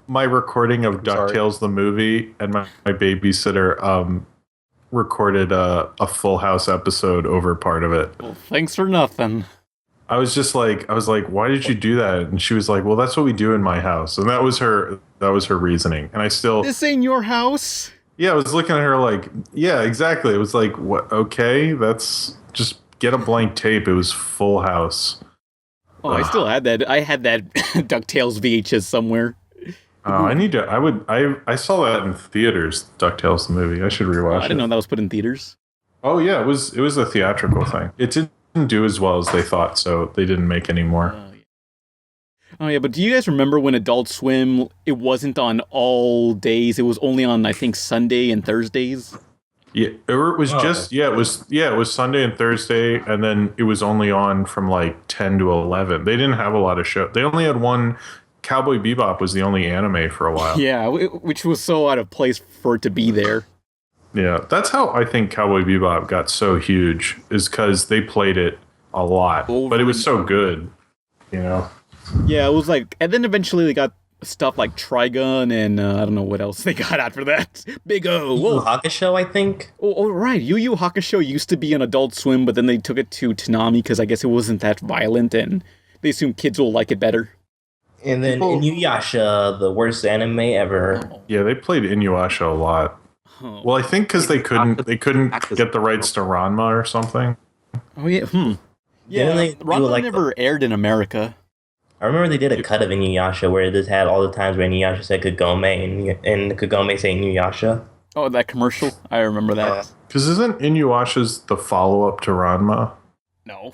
my recording of DuckTales the movie, and my babysitter recorded a Full House episode over part of it. Well, thanks for nothing. I was like, why did you do that? And she was like, well, that's what we do in my house. And that was her reasoning. And I still... This ain't your house? Yeah, I was looking at her like, yeah, exactly. It was like, what? Okay, that's just... Get a blank tape. It was Full House. Oh, I still had that. I had that DuckTales VHS somewhere. I need to. I saw that in theaters. DuckTales the movie. I should rewatch it. I didn't know that was put in theaters. Oh yeah, it was a theatrical thing. It didn't do as well as they thought, so they didn't make any more. Oh yeah, but do you guys remember when Adult Swim? It wasn't on all days. It was only on I think Sunday and Thursdays. Yeah, it was it was Sunday and Thursday, and then it was only on from like 10 to 11. They didn't have a lot of shows. They only had one. Cowboy Bebop was the only anime for a while. Yeah, which was so out of place for it to be there. Yeah, that's how I think Cowboy Bebop got so huge, is because they played it a lot, but it was so good, Yeah, it was like, and then eventually they got stuff like Trigun and I don't know what else they got after that. Big O. Yu Yu Hakusho, I think. Oh, right. Yu Yu Hakusho used to be an Adult Swim, but then they took it to Toonami because I guess it wasn't that violent and they assume kids will like it better. And then Inuyasha, the worst anime ever. Yeah, they played Inuyasha a lot. Oh. Well, I think because they couldn't get the rights to Ranma or something. Oh yeah. Yeah, Ranma never aired in America. I remember they did a cut of Inuyasha where it just had all the times where Inuyasha said Kagome and Kagome saying Inuyasha. Oh, that commercial? I remember that. Because isn't Inuyasha's the follow-up to Ranma? No.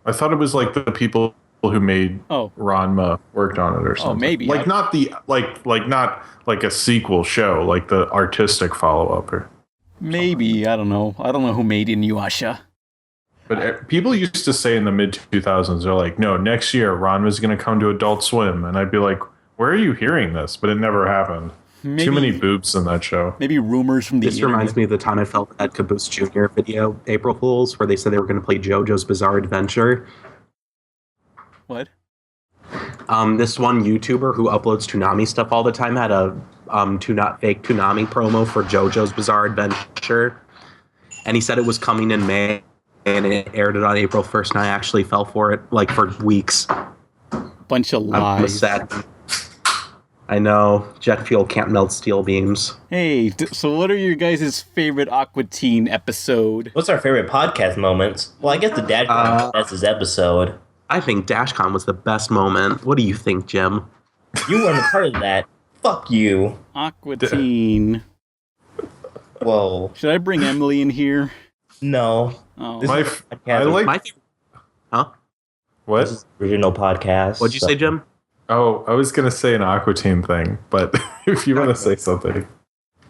I thought it was like the people who made Ranma worked on it or something. Oh, maybe. Like not the not like a sequel show, like the artistic follow-up or maybe, I don't know. I don't know who made Inuyasha. But people used to say in the mid-2000s, they're like, no, next year Ranma's going to come to Adult Swim. And I'd be like, where are you hearing this? But it never happened. Too many boobs in that show. Maybe rumors from the This reminds me of the time I felt that Caboose Jr. video, April Fools, where they said they were going to play JoJo's Bizarre Adventure. What? This one YouTuber who uploads Toonami stuff all the time had a fake Toonami promo for JoJo's Bizarre Adventure. And he said it was coming in May. And it aired it on April 1st, and I actually fell for it, like, for weeks. Bunch of lies. I know. Jet fuel can't melt steel beams. Hey, so what are your guys' favorite Aqua Teen episode? What's our favorite podcast moments? Well, I guess the Dashcon that's his episode. I think Dashcon was the best moment. What do you think, Jim? You weren't a part of that. Fuck you. Aqua Teen. Whoa. Should I bring Emily in here? No. Oh. This My is f- a podcast. I like My favorite. Huh? what? This is an original podcast. What'd you say, Jim? Oh, I was gonna say an Aqua Teen thing, but if you want to say something.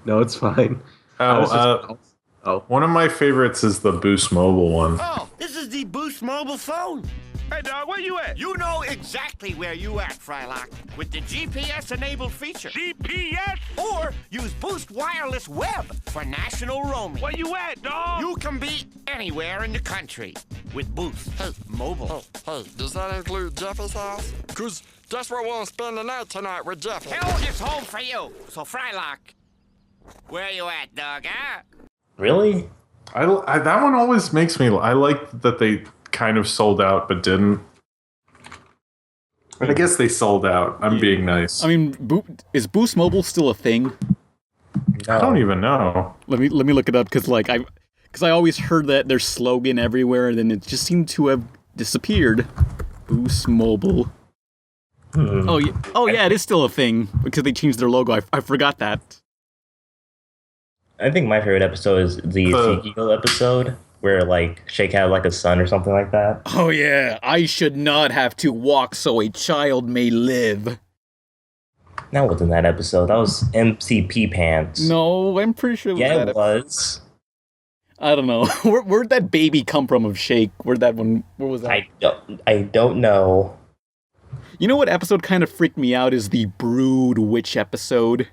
No, it's fine. One of my favorites is the Boost Mobile one. Oh, this is the Boost mobile phone. Hey, dog, where you at? You know exactly where you at, Frylock, with the GPS-enabled feature. GPS? Or use Boost Wireless Web for national roaming. Where you at, dog? You can be anywhere in the country with Boost Mobile. Hey, does that include Jeffy's house? Because that's where we'll spend the night tonight with Jeffy. Hell is home for you. So, Frylock, where you at, dog, huh? Really? I that one always makes me. I like that they kind of sold out, but didn't. I guess they sold out. I'm being nice. I mean, is Boost Mobile still a thing? No. I don't even know. Let me look it up because I always heard that their slogan everywhere, and then it just seemed to have disappeared. Boost Mobile. Oh yeah, it is still a thing because they changed their logo. I forgot that. I think my favorite episode is the Ezekiel episode where like Shake had like a son or something like that. Oh yeah, I should not have to walk so a child may live. That wasn't that episode. That was MCP Pants. No, I'm pretty sure. Yeah, it was. I don't know. Where'd that baby come from of Shake? Where was that? I don't know. You know what episode kind of freaked me out is the Brood Witch episode.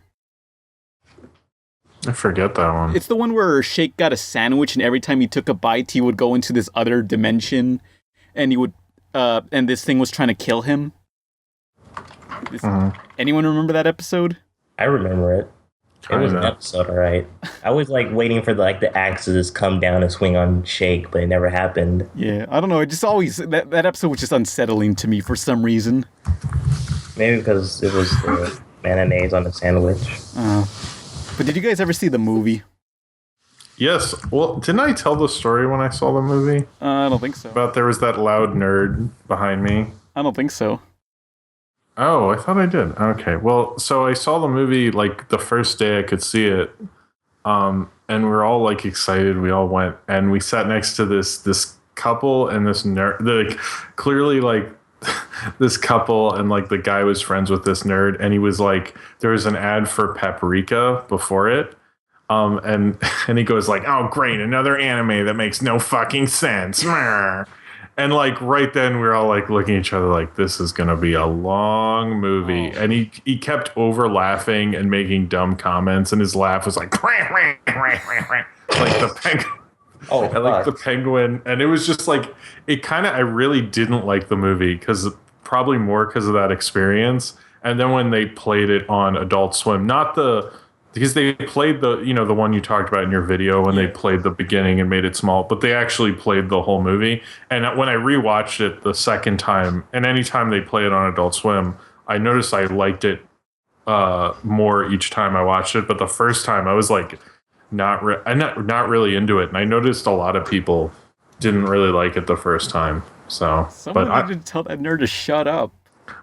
I forget that one. It's the one where Shake got a sandwich, and every time he took a bite, he would go into this other dimension, and he would, and this thing was trying to kill him. Anyone remember that episode? I remember it. It was an Kinda. episode, alright. I was like waiting for the axes come down and swing on Shake, but it never happened. Yeah, I don't know. It just always that episode was just unsettling to me for some reason. Maybe because it was mayonnaise on the sandwich. But did you guys ever see the movie? Yes. Well, didn't I tell the story when I saw the movie? I don't think so. About there was that loud nerd behind me? I don't think so. Oh, I thought I did. Okay. Well, so I saw the movie like the first day I could see it. And we were all like excited. We all went and we sat next to this couple and this nerd. Like clearly like this couple and like the guy was friends with this nerd and he was like there was an ad for Paprika before it. And he goes like, "Oh great, another anime that makes no fucking sense." And like right then we were all like looking at each other like this is gonna be a long movie. And he kept over laughing and making dumb comments and his laugh was like like the penguin. Oh, I like the penguin, and it was just like it kind of. I really didn't like the movie because probably more because of that experience. And then when they played it on Adult Swim, because they played the the one you talked about in your video when they played the beginning and made it small, but they actually played the whole movie. And when I rewatched it the second time, and anytime they play it on Adult Swim, I noticed I liked it more each time I watched it. But the first time I was like. Not really into it, and I noticed a lot of people didn't really like it the first time. So, Someone needed to tell that nerd to shut up.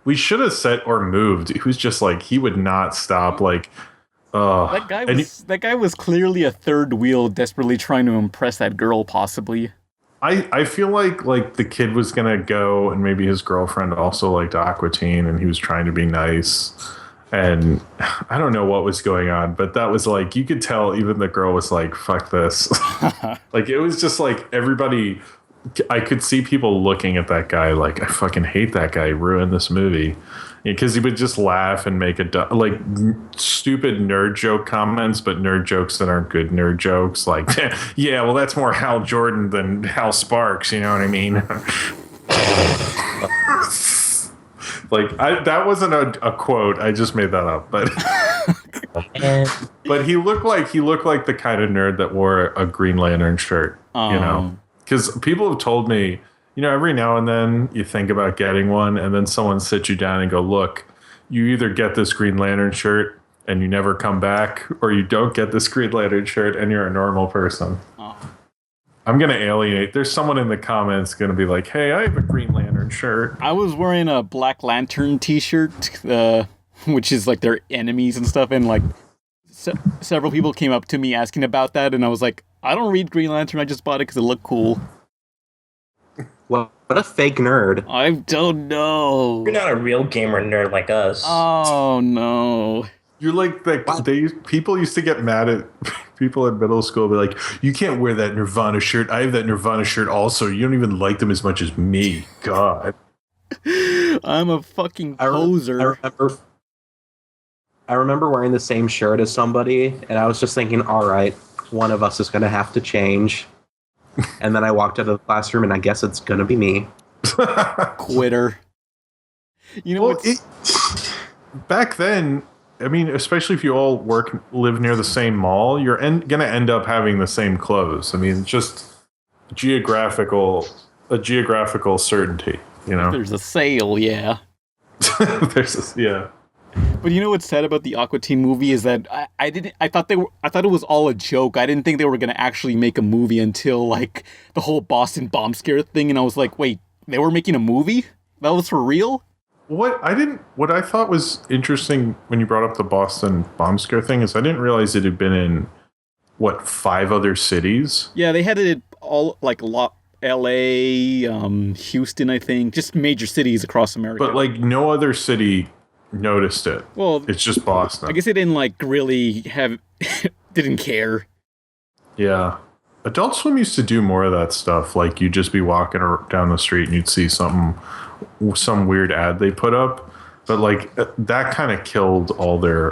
We should have said or moved. He was just like he would not stop. Like, that guy was clearly a third wheel, desperately trying to impress that girl, possibly. I feel like the kid was gonna go, and maybe his girlfriend also liked Aqua Teen, and he was trying to be nice. And I don't know what was going on, but that was like, you could tell even the girl was like, fuck this. Like, it was just like everybody, I could see people looking at that guy like, I fucking hate that guy, he ruined this movie. Because he would just laugh and make like stupid nerd joke comments, but nerd jokes that aren't good nerd jokes. Like, yeah, well, that's more Hal Jordan than Hal Sparks, you know what I mean? Like that wasn't a quote. I just made that up, but but he looked like the kind of nerd that wore a Green Lantern shirt, you know. Because people have told me, every now and then you think about getting one, and then someone sits you down and go, "Look, you either get this Green Lantern shirt and you never come back, or you don't get this Green Lantern shirt and you're a normal person." I'm going to alienate. There's someone in the comments going to be like, "Hey, I have a Green Lantern shirt." I was wearing a Black Lantern t-shirt which is like their enemies and stuff. And like several people came up to me asking about that, and I was like, I don't read Green Lantern. I just bought it because it looked cool. What a fake nerd. I don't know. You're not a real gamer nerd like us. Oh no. You're like people used to get mad at people in middle school, be like, you can't wear that Nirvana shirt. I have that Nirvana shirt also. You don't even like them as much as me. God. I'm a fucking poser. I remember wearing the same shirt as somebody, and I was just thinking, all right, one of us is going to have to change. And then I walked out of the classroom, and I guess it's going to be me. Quitter. You know back then, I mean, especially if you all live near the same mall, you're going to end up having the same clothes. I mean, just a geographical certainty, you know? There's a sale, yeah. Yeah. But you know what's sad about the Aqua Teen movie is that I thought it was all a joke. I didn't think they were gonna actually make a movie until like the whole Boston bomb scare thing, and I was like, wait, they were making a movie? That was for real? What I thought was interesting when you brought up the Boston bomb scare thing is I didn't realize it had been in 5 other cities. Yeah, they had it all like L.A., Houston, I think, just major cities across America. But like no other city noticed it. Well, it's just Boston. I guess they didn't like really didn't care. Yeah. Adult Swim used to do more of that stuff. Like you'd just be walking down the street and you'd see some weird ad they put up. But like that kind of killed all their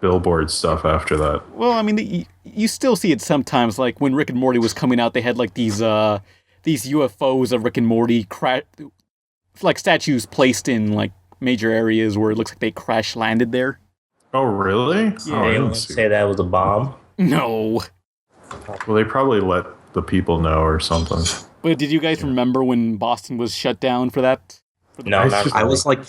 billboard stuff after that. Well, I mean, you still see it sometimes. Like when Rick and Morty was coming out, they had like these UFOs of Rick and Morty, like statues placed in like major areas where it looks like they crash landed there. Oh, really? Yeah, they didn't say that was a bomb. No. Well, they probably let the people know or something. But did you guys remember when Boston was shut down for that? No, not really. I was like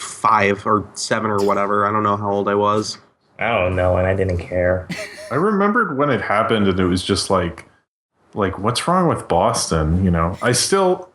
5 or 7 or whatever. I don't know how old I was. I don't know, and I didn't care. I remembered when it happened, and it was just like what's wrong with Boston? You know, I still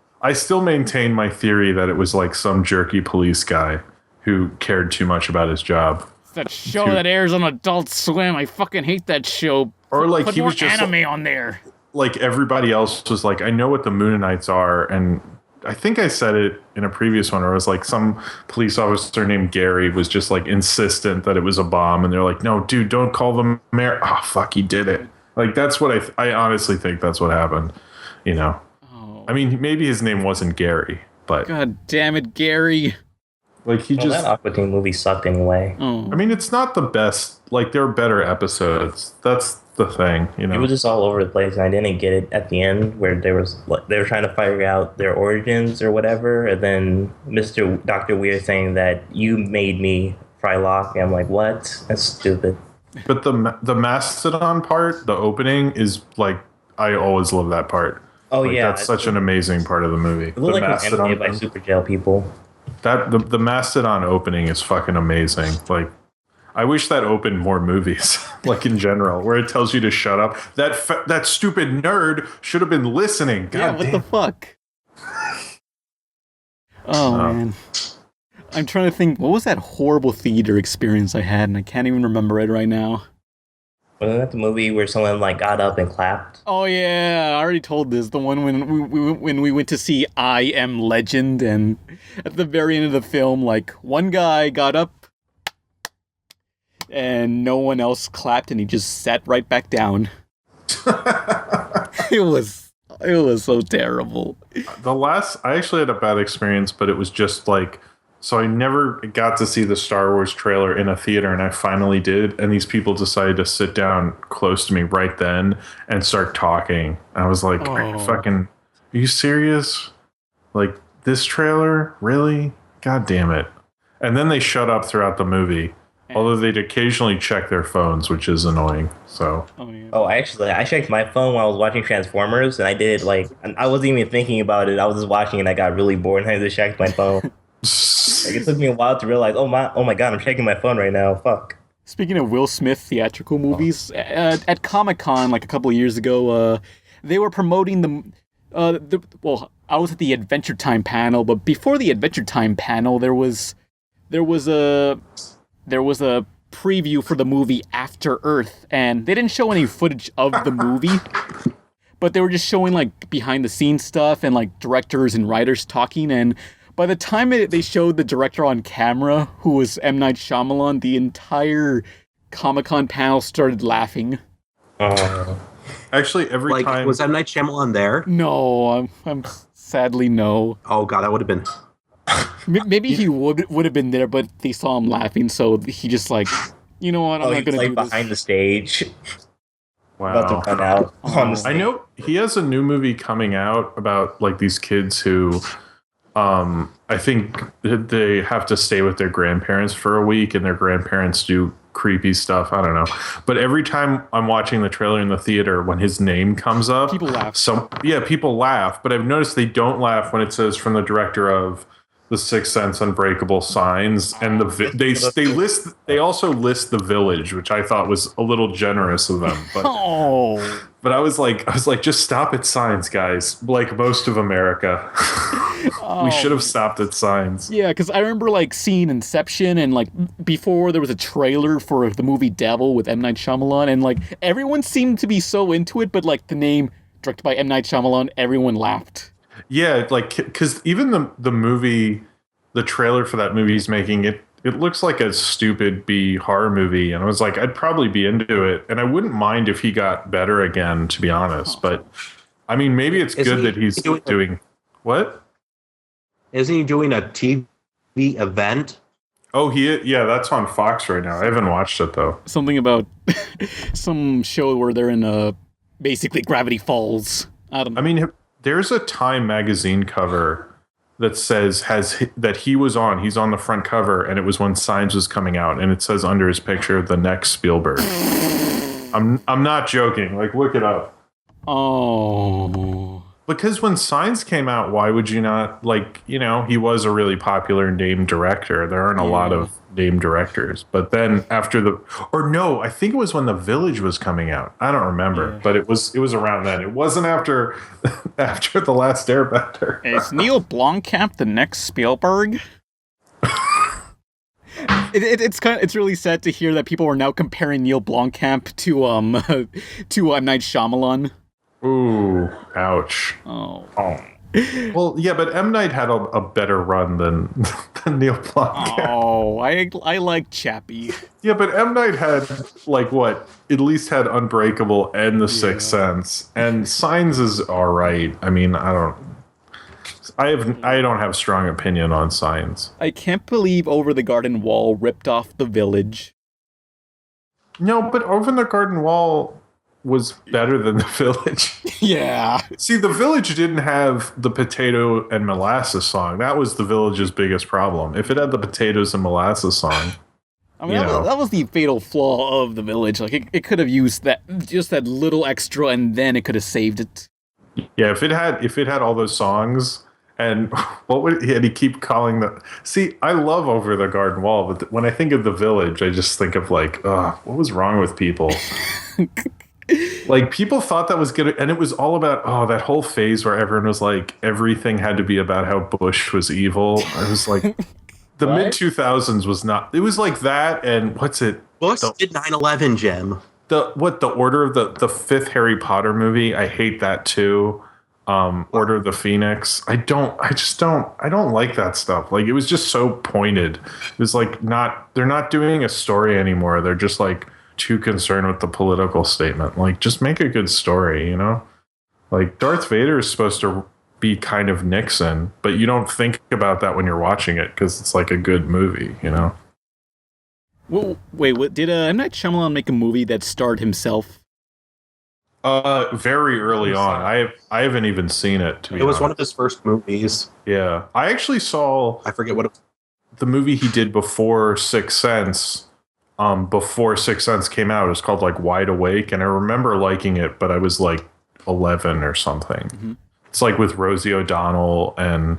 maintain my theory that it was like some jerky police guy who cared too much about his job. It's that show that airs on Adult Swim. I fucking hate that show. Or like Put he more was just anime on there. Like everybody else was like, I know what the Moonanites are, and I think I said it in a previous one where it was like some police officer named Gary was just like insistent that it was a bomb, and they're like, no, dude, don't call them mayor. Oh, fuck, he did it. Like that's what I honestly think that's what happened, you know. I mean, maybe his name wasn't Gary, but God damn it, Gary! Like that Aqua Teen movie sucked anyway. Oh. I mean, it's not the best. Like there are better episodes. That's the thing, you know. It was just all over the place, and I didn't get it at the end where they were trying to figure out their origins or whatever, and then Dr. Weir saying that you made me Frylock, and I'm like, what? That's stupid. But the Mastodon part, the opening is like I always love that part. Oh like, yeah, that's such an amazing part of the movie. It looked like it was animated by Super Jail people. That the Mastodon opening is fucking amazing. Like, I wish that opened more movies, like in general, where it tells you to shut up. That stupid nerd should have been listening. God what the fuck? Oh man, I'm trying to think. What was that horrible theater experience I had, and I can't even remember it right now. Wasn't that the movie where someone like got up and clapped? Oh yeah, I already told this. The one when we went to see I Am Legend, and at the very end of the film, like one guy got up, and no one else clapped, and he just sat right back down. It was so terrible. I actually had a bad experience, but it was just like. So I never got to see the Star Wars trailer in a theater, and I finally did. And these people decided to sit down close to me right then and start talking. I was like, are you serious? Like, this trailer? Really? God damn it. And then they shut up throughout the movie. Although they'd occasionally check their phones, which is annoying. So. I checked my phone while I was watching Transformers, and I did it I wasn't even thinking about it. I was just watching, and I got really bored, and I just checked my phone. It took me a while to realize, oh my god, I'm checking my phone right now. Fuck. Speaking of Will Smith theatrical movies, at Comic-Con like a couple of years ago, they were promoting I was at the Adventure Time panel, but before the Adventure Time panel, there was there was a preview for the movie After Earth, and they didn't show any footage of the movie, but they were just showing like behind the scenes stuff and like directors and writers talking. And by the time they showed the director on camera, who was M. Night Shyamalan, the entire Comic-Con panel started laughing. Actually, every time... Was M. Night Shyamalan there? No, I'm sadly no. Oh, God, that would have been... Maybe he would have been there, but they saw him laughing, so he just like, you know what, I'm not going to do this. Behind the stage. Wow. About to run out on the stage. I know he has a new movie coming out about like these kids who... I think they have to stay with their grandparents for a week, and their grandparents do creepy stuff. I don't know. But every time I'm watching the trailer in the theater, when his name comes up, people laugh. People laugh. But I've noticed they don't laugh when it says from the director of The Sixth Sense, Unbreakable Signs, and they also list The Village, which I thought was a little generous of them. But but I was like, just stop at Signs, guys. Like most of America, we should have stopped at Signs. Yeah, because I remember like seeing Inception, and like before there was a trailer for the movie Devil with M. Night Shyamalan, and like everyone seemed to be so into it, but like the name directed by M. Night Shyamalan, everyone laughed. Yeah, like because even the movie, the trailer for that movie he's making, it looks like a stupid B horror movie, and I was like, I'd probably be into it, and I wouldn't mind if he got better again, to be honest. But I mean, maybe it's good that he's doing what? Isn't he doing a TV event? Oh, yeah, that's on Fox right now. I haven't watched it though. Something about some show where they're in basically Gravity Falls. I don't know. I mean, there's a Time magazine cover that says that he's on the front cover, and it was when Signs was coming out, and it says under his picture, the next Spielberg. I'm not joking. Like, look it up. Oh. Because when Signs came out, why would you not, like, you know, he was a really popular named director. There aren't a lot of named directors. But then after I think it was when The Village was coming out. I don't remember, but it was around then. It wasn't after The Last Airbender. Is Neil Blomkamp the next Spielberg? It's really sad to hear that people are now comparing Neil Blomkamp to M. Night Shyamalan. Ooh, ouch. Oh. Well, yeah, but M. Night had a better run than Neil Blomkamp. Oh, I like Chappie. Yeah, but M. Night had, like, what? At least had Unbreakable and The Sixth Sense. And Signs is all right. I mean, I don't have strong opinion on Signs. I can't believe Over the Garden Wall ripped off The Village. No, but Over the Garden Wall was better than The Village. Yeah. See, The Village didn't have the potato and molasses song. That was The Village's biggest problem. If it had the potatoes and molasses song, I mean, that was the fatal flaw of The Village. Like, it could have used that little extra, and then it could have saved it. Yeah, if it had all those songs, and what would he keep calling the? See, I love Over the Garden Wall, but when I think of The Village, I just think of like, what was wrong with people? Like, people thought that was good, and it was all about that whole phase where everyone was like, everything had to be about how Bush was evil. I was like, the mid 2000s was not. It was like that, and what's it? Bush did 9/11, Jim. The Order of the fifth Harry Potter movie. I hate that too. Order of the Phoenix. I don't like that stuff. Like, it was just so pointed. It was like they're not doing a story anymore. They're just like too concerned with the political statement. Like, just make a good story, you know? Like, Darth Vader is supposed to be kind of Nixon, but you don't think about that when you're watching it because it's like a good movie, you know? Well, wait, what did M. Night Shyamalan make a movie that starred himself? Very early on. I haven't even seen it, to be honest. It was one of his first movies. Yeah. I actually saw... I forget what it was. The movie he did before Sixth Sense. Before Sixth Sense came out. It was called, like, Wide Awake, and I remember liking it, but I was, like, 11 or something. Mm-hmm. It's, like, with Rosie O'Donnell and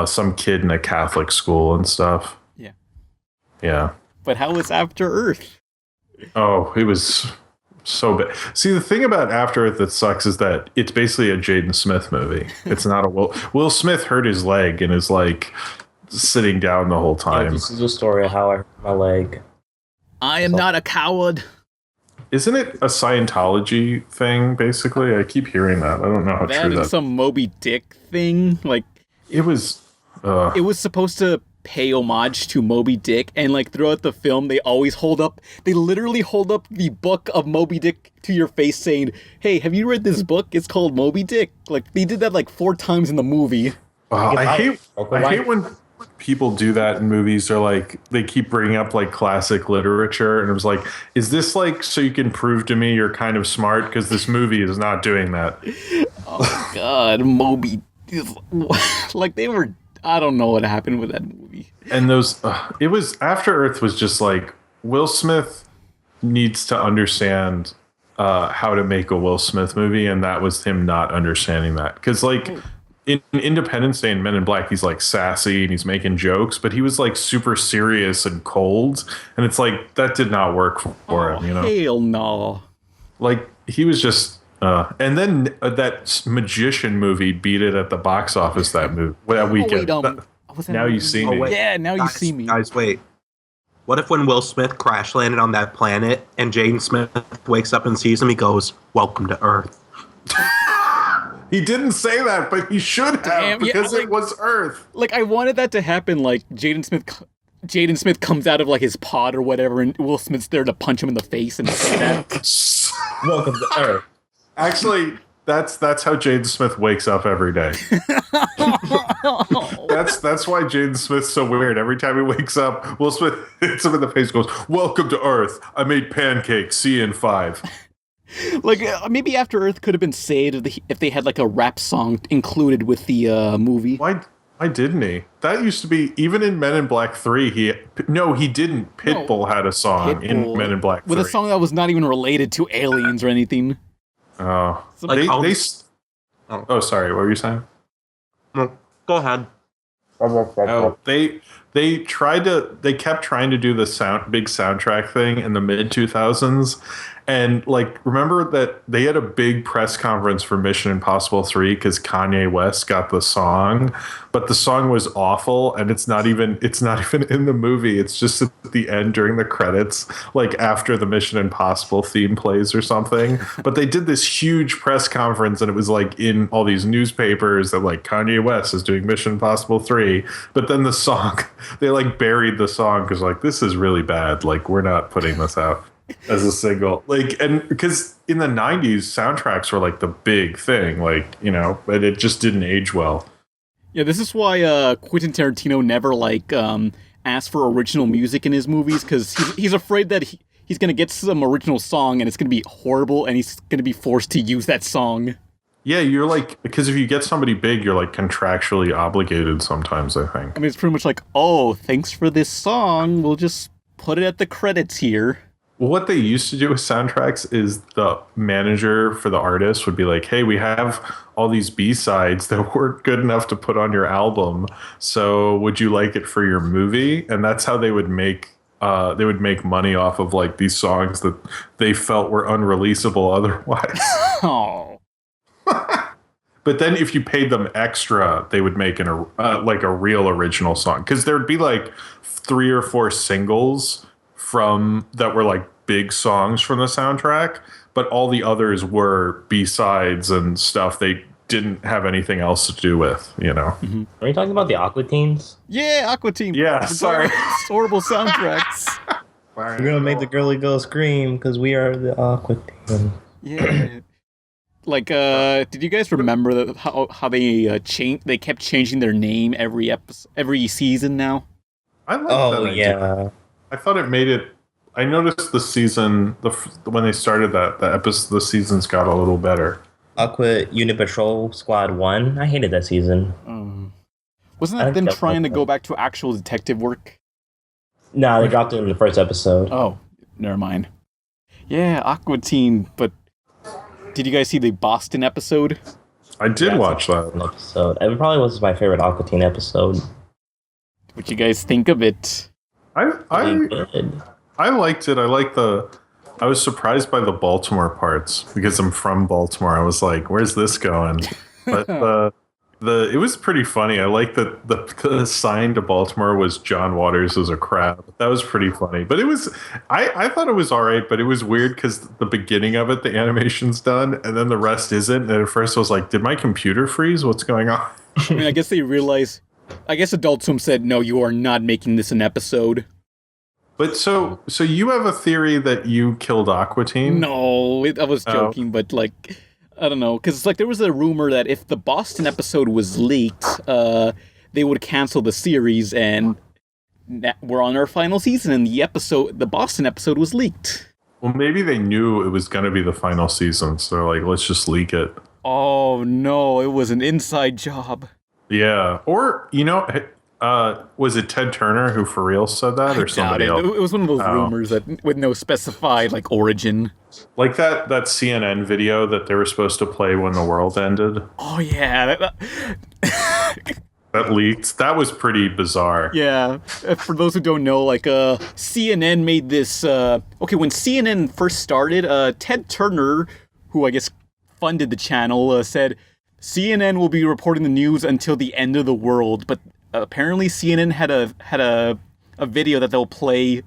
some kid in a Catholic school and stuff. Yeah. Yeah. But how was After Earth? Oh, it was... so bad. See, the thing about After Earth that sucks is that it's basically a Jaden Smith movie. It's not a Will Smith hurt his leg and is like sitting down the whole Yeah, time. this is a story of how I hurt my leg. I am not a coward. Isn't it a Scientology thing, basically? I keep hearing that. I don't know how That true that is some Moby Dick thing. Like, it was. it was supposed to pay homage to Moby Dick, and like throughout the film, they literally hold up the book of Moby Dick to your face saying, hey, have you read this book? It's called Moby Dick. Like, they did that like 4 times in the movie. I hate when people do that in movies. They're like, they keep bringing up like classic literature, and it was like, is this like so you can prove to me you're kind of smart? Because this movie is not doing that. Oh God, Moby. Like they were. I don't know what happened with that movie. And those, it was After Earth was just like Will Smith needs to understand how to make a Will Smith movie, and that was him not understanding that. Because like in Independence Day and Men in Black, he's like sassy and he's making jokes, but he was like super serious and cold, and it's like that did not work for him. You know, Hell no. like he was just. And then that Magician movie beat it at the box office that weekend. Now You See Me. Yeah, Now You See Me. Guys, wait. What if when Will Smith crash landed on that planet and Jaden Smith wakes up and sees him, he goes, "Welcome to Earth." He didn't say that, but he should have, because it was Earth. Like, I wanted that to happen, like, Jaden Smith comes out of, like, his pod or whatever, and Will Smith's there to punch him in the face and say that. Welcome to Earth. Actually, that's how Jaden Smith wakes up every day. That's why Jaden Smith's so weird. Every time he wakes up, Will Smith hits him in the face and goes, "Welcome to Earth. I made pancakes. See you in 5." Like, maybe After Earth could have been saved if they had, like, a rap song included with the movie. Why didn't he? That used to be, even in Men in Black 3, he didn't. Pitbull had a song in Men in Black 3. With a song that was not even related to aliens or anything. Oh. Like, sorry, what were you saying? No, go ahead. Oh, they kept trying to do the big soundtrack thing in the mid 2000s, and like remember that they had a big press conference for Mission Impossible 3 because Kanye West got the song, but the song was awful, and it's not even in the movie. It's just at the end during the credits, like after the Mission Impossible theme plays or something. But they did this huge press conference, and it was like in all these newspapers that like Kanye West is doing Mission Impossible 3. But then the song, they like buried the song because like this is really bad. Like we're not putting this out as a single. Like, and because in the 90s soundtracks were like the big thing, like, you know, but it just didn't age well. Yeah, this is why Quentin Tarantino never like asked for original music in his movies, because he's afraid that he's gonna get some original song and it's gonna be horrible, and he's gonna be forced to use that song. Yeah, you're like, because if you get somebody big, you're like contractually obligated sometimes, I think. I mean, it's pretty much like, oh, thanks for this song, we'll just put it at the credits here. Well, what they used to do with soundtracks is the manager for the artist would be like, hey, we have all these B-sides that weren't good enough to put on your album, so would you like it for your movie? And that's how they would make money off of like these songs that they felt were unreleasable otherwise. Oh. But then if you paid them extra, they would make like a real original song, because there'd be like 3 or 4 singles that were like big songs from the soundtrack, but all the others were B-sides and stuff they didn't have anything else to do with, you know. Mm-hmm. Are you talking about the Aqua Teens? Yeah, Aqua Team. Yeah, sorry. Horrible soundtracks. We're gonna make the girly girl scream because we are the Aqua Team. Yeah. Like, did you guys remember that how they they kept changing their name every season now? I like that idea. Yeah. I thought it made it. I noticed the season, when they started the episode, the seasons got a little better. Aqua Unit Patrol Squad 1. I hated that season. Wasn't that them trying to go back to actual detective work? Nah, they dropped it in the first episode. Oh, never mind. Yeah, Aqua Teen, but did you guys see the Boston episode? I did watch that episode. It probably was my favorite Aqua Teen episode. What you guys think of it? I liked it. I was surprised by the Baltimore parts because I'm from Baltimore. I was like, where's this going? But It was pretty funny. I like that the sign to Baltimore was John Waters as a crab. That was pretty funny. But it was I thought it was all right, but it was weird because the beginning of it, the animation's done, and then the rest isn't. And at first I was like, did my computer freeze? What's going on? I mean, I guess they realized. I guess Adult Swim said, no, you are not making this an episode. But so you have a theory that you killed Aqua Teen? No, I was joking, but like, I don't know, because like there was a rumor that if the Boston episode was leaked, they would cancel the series, and we're on our final season, and the Boston episode was leaked. Well, maybe they knew it was going to be the final season, so they're like, let's just leak it. Oh no, it was an inside job. Yeah, or was it Ted Turner who for real said that, or somebody else? It was one of those rumors that with no specified like origin. Like that CNN video that they were supposed to play when the world ended. Oh yeah, that leaked. That was pretty bizarre. Yeah, for those who don't know, like CNN made this. Okay, when CNN first started, Ted Turner, who I guess funded the channel, said CNN will be reporting the news until the end of the world, but apparently CNN had a video that they'll play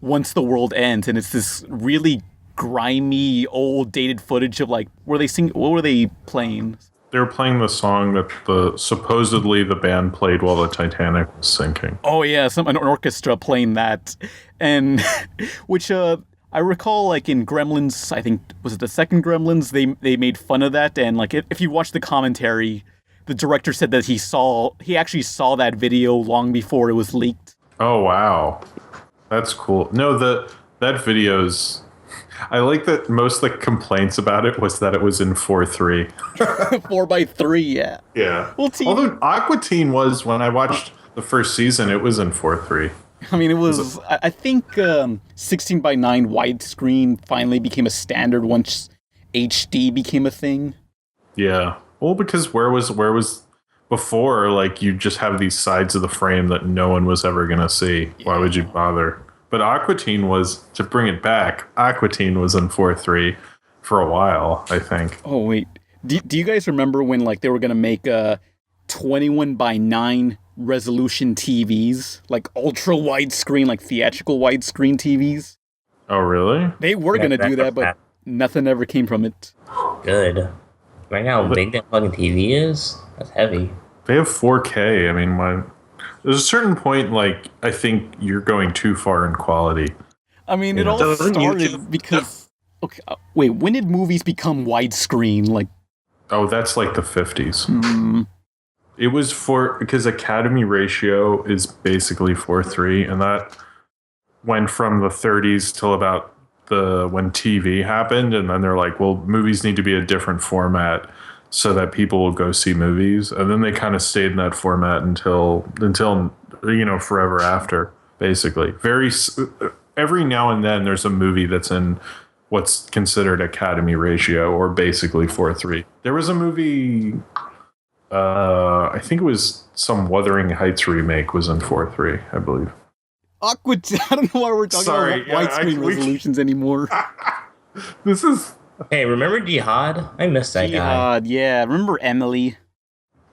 once the world ends, and it's this really grimy, old, dated footage of like what were they playing? They were playing the song that supposedly the band played while the Titanic was sinking. Oh yeah, an orchestra playing that, and which I recall like in Gremlins, I think was it the second Gremlins, they made fun of that, and like if you watch the commentary, the director said that he actually saw that video long before it was leaked. Oh wow, that's cool. No, that video's. I like that most of the complaints about it was that it was in 4:3. 4:3, yeah. Yeah. Well, although Aqua Teen was, when I watched the first season, it was in 4:3. I mean, it was. I think 16:9 widescreen finally became a standard once HD became a thing. Yeah. Well, because where was before, like, you just have these sides of the frame that no one was ever going to see. Yeah. Why would you bother? But Aqua Teen was, to bring it back, Aqua Teen was in 4:3 for a while, I think. Oh, wait. Do you guys remember when, like, they were going to make 21:9 resolution TVs? Like, ultra widescreen, like, theatrical widescreen TVs? Oh, really? They were going to do that, but nothing ever came from it. Good. Right now, how big that fucking TV is? That's heavy. They have 4K. I mean, there's a certain point, like, I think you're going too far in quality. I mean, it all started because... Okay, wait, when did movies become widescreen? Like, oh, that's like the 50s. It was because Academy ratio is basically 4:3, and that went from the 30s till about when TV happened, and then they're like, well, movies need to be a different format so that people will go see movies, and then they kind of stayed in that format until forever after, basically. Every now and then there's a movie that's in what's considered Academy ratio, or basically 4:3. There was a movie, I think it was some Wuthering Heights remake, was in 4:3, I believe. Aqua, I don't know why we're talking about widescreen resolutions anymore. This is... Hey, remember Jihad? I missed that guy. Jihad, yeah. Remember Emily?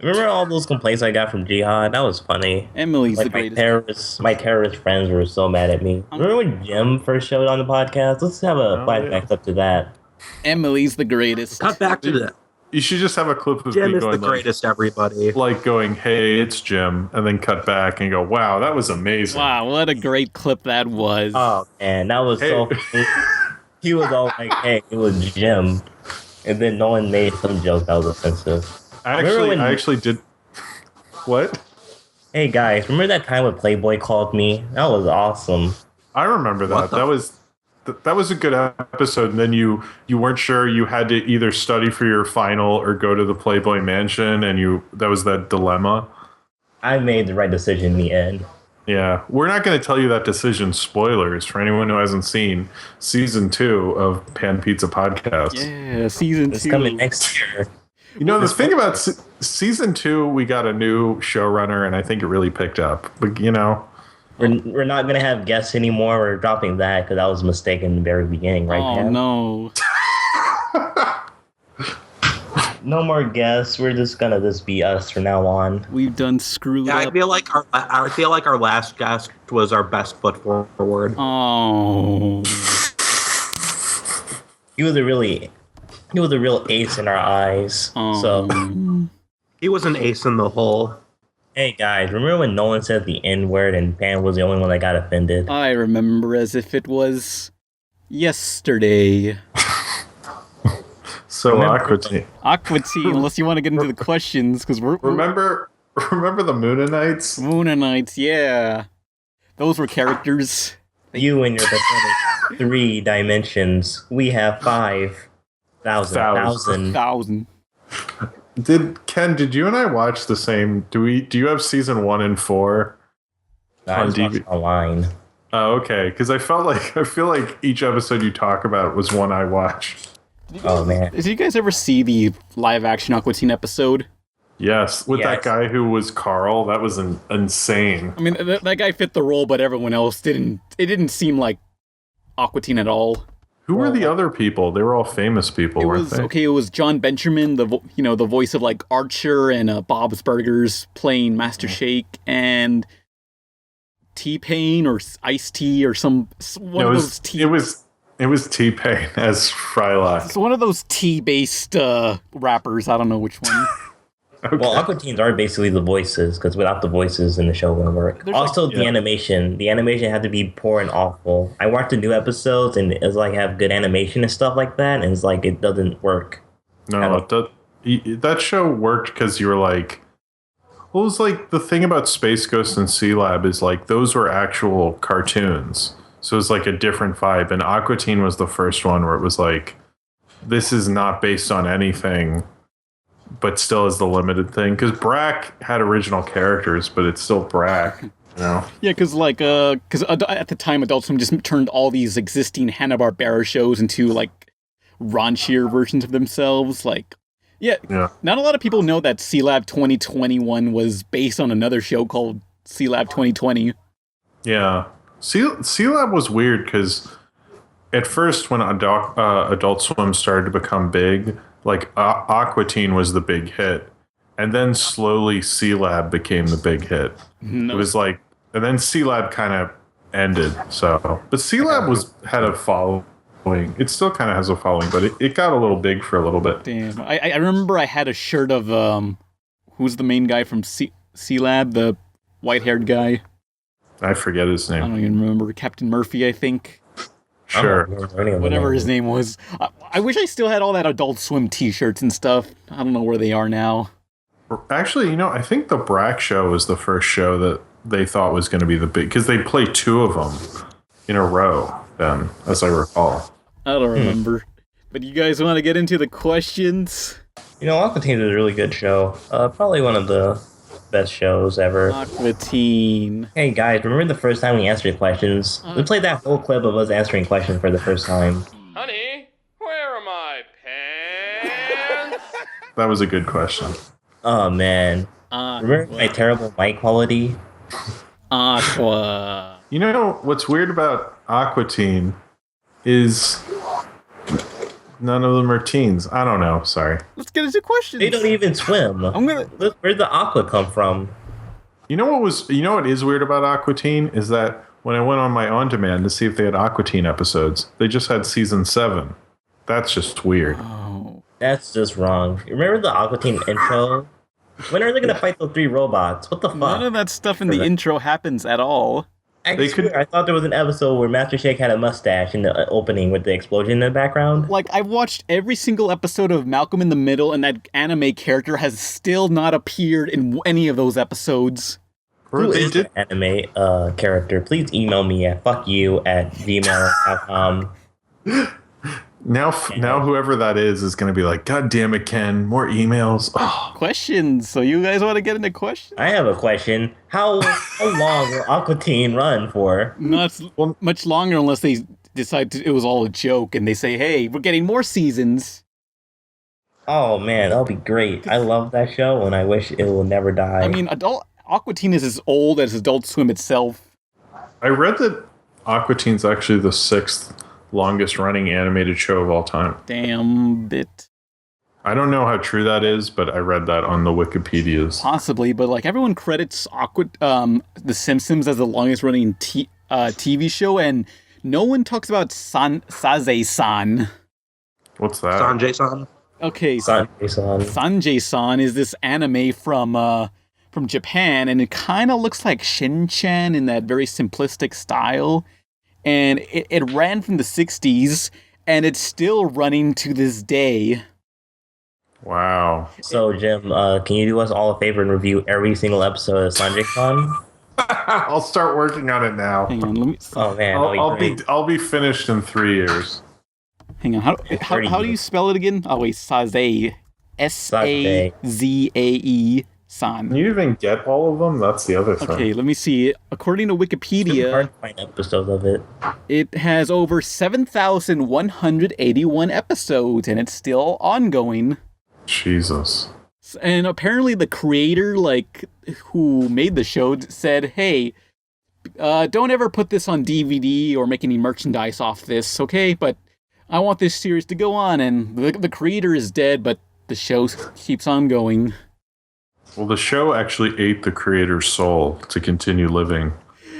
Remember all those complaints I got from Jihad? That was funny. Emily's the greatest. My terrorist friends were so mad at me. Remember when Jim first showed on the podcast? Let's have a flashback up to that. Emily's the greatest. Cut back to that. You should just have a clip of Jim me is going the greatest, everybody. Like going, hey, it's Jim, and then cut back and go, wow, that was amazing. Wow, what a great clip that was. Oh, man, that was so funny. He was all like, hey, it was Jim. And then Nolan made some joke that was offensive. I actually did. What? Hey, guys, remember that time when Playboy called me? That was awesome. I remember that. That was a good episode, and then you weren't sure, you had to either study for your final or go to the Playboy Mansion, and that was that dilemma. I made the right decision in the end. Yeah, we're not going to tell you that decision. Spoilers for anyone who hasn't seen season 2 of Pan Pizza Podcast. Yeah, season 2. It's coming next year. You know, the thing about season 2, we got a new showrunner, and I think it really picked up. But, We're not going to have guests anymore. We're dropping that because that was a mistake in the very beginning, right? Oh, no. No more guests. We're just gonna be us from now on. We've done screwed Yeah, up. I feel like our last guest was our best foot forward. Oh. He was a real ace in our eyes. So, He was an ace in the hole. hey guys, remember when Nolan said the N word and Pan was the only one that got offended? I remember as if it was yesterday. So Aqua Teen. Aqua Teen, unless you want to get into the questions, because we're Remember the Moonanites? Moonanites, yeah. Those were characters. You and your pathetic 3 dimensions. We have 5,000. 1,000. Did you and I watch the same? Do you have season 1 and 4 I on just watched DVD? online. Oh, okay. Because I feel like each episode you talk about was one I watched. Oh man. Did you guys ever see the live action Aqua Teen episode? Yes, with that Yes. guy who was Carl. That was insane. I mean, that guy fit the role, but everyone else didn't. It didn't seem like Aqua Teen at all. Who were the other people? They were all famous people, weren't they? It was John Benjamin, the voice of like Archer and Bob's Burgers, playing Master Shake, and T-Pain or Ice-T or one of those T. It was T-Pain as Frylock. It's one of those T-based rappers. I don't know which one. Okay. Well, Aqua Teens are basically the voices, because without the voices, then the show wouldn't work. There's Also, like- the animation. The animation had to be poor and awful. I watched the new episodes, and it's like have good animation and stuff like that, and it's like it doesn't work. No, that show worked because you were like, well, it was like the thing about Space Ghost and Sea Lab is like those were actual cartoons. So it was like a different vibe. And Aqua Teen was the first one where it was like, this is not based on anything, but still is the limited thing. Because Brack had original characters, but it's still Brack, you know? Yeah, because at the time, Adult Swim just turned all these existing Hanna-Barbera shows into like raunchier versions of themselves. Like, yeah, not a lot of people know that C-Lab 2021 was based on another show called C-Lab 2020. Yeah. C-Lab was weird because at first when Adult Swim started to become big, like Aqua Teen was the big hit. And then slowly C-Lab became the big hit. No. It was like, and then C-Lab kind of ended. So, but C-Lab had a following. It still kind of has a following, but it got a little big for a little bit. Damn. I remember I had a shirt of, who's the main guy from C-Lab, the white-haired guy? I forget his I name. don't even remember. Captain Murphy, I think. Sure. Whatever his name was. I wish I still had all that Adult Swim t-shirts and stuff. I don't know where they are now. Actually, I think the Brack show was the first show that they thought was going to be the big, because they played 2 of them in a row then, as I recall. I don't remember. But you guys want to get into the questions? Aqua Teen is a really good show. Probably one of the best shows ever. Aqua Teen. Hey guys, remember the first time we answered questions? We played that whole clip of us answering questions for the first time. Honey, where are my pants? That was a good question. Oh man. Remember my terrible mic quality? Aqua. What's weird about Aqua Teen is none of them are teens. I don't know. Sorry. Let's get into questions. They don't even swim. Where'd the aqua come from? You know what is weird about Aqua Teen is that when I went on my on demand to see if they had Aqua Teen episodes, they just had season 7. That's just weird. Oh. That's just wrong. Remember the Aqua Teen intro? When are they gonna fight the 3 robots? What the fuck? None of that stuff in the intro happens at all. I thought there was an episode where Master Shake had a mustache in the opening with the explosion in the background. Like, I've watched every single episode of Malcolm in the Middle, and that anime character has still not appeared in any of those episodes. Who is the anime character? Please email me at fuckyou@gmail.com. Now whoever that is going to be like, God damn it, Ken, more emails. Oh. Questions. So you guys want to get into questions? I have a question. How long will Aqua Teen run for? Not much longer unless they decide it was all a joke and they say, hey, we're getting more seasons. Oh man, that'll be great. I love that show and I wish it will never die. I mean, Aqua Teen is as old as Adult Swim itself. I read that Aqua Teen's actually the 6th longest running animated show of all time. Damn bit. I don't know how true that is, but I read that on the Wikipedias. Possibly, but like everyone credits Aqua, The Simpsons as the longest running TV show, and no one talks about SAZAE SAN. What's that? Sanjay San. Okay, Sanjay-san. Sanjay-san is this anime from Japan, and it kind of looks like Shin-chan in that very simplistic style. And it ran from the 60s, and it's still running to this day. Wow. So, Jim, can you do us all a favor and review every single episode of Sanjay-san? I'll start working on it now. Hang on, let me. Oh man, I'll be finished in 3 years. Hang on, how do you spell it again? Oh wait, SAZAE, SAZAE san. Can you even get all of them? That's the other thing. Okay, let me see. According to It's Wikipedia, hard to find episodes of it. it has over 7,181 episodes, and it's still ongoing. Jesus. And apparently the creator, like, who made the show said, hey, don't ever put this on DVD or make any merchandise off this, okay? But I want this series to go on, and the creator is dead, but the show keeps on going. Well, the show actually ate the creator's soul to continue living.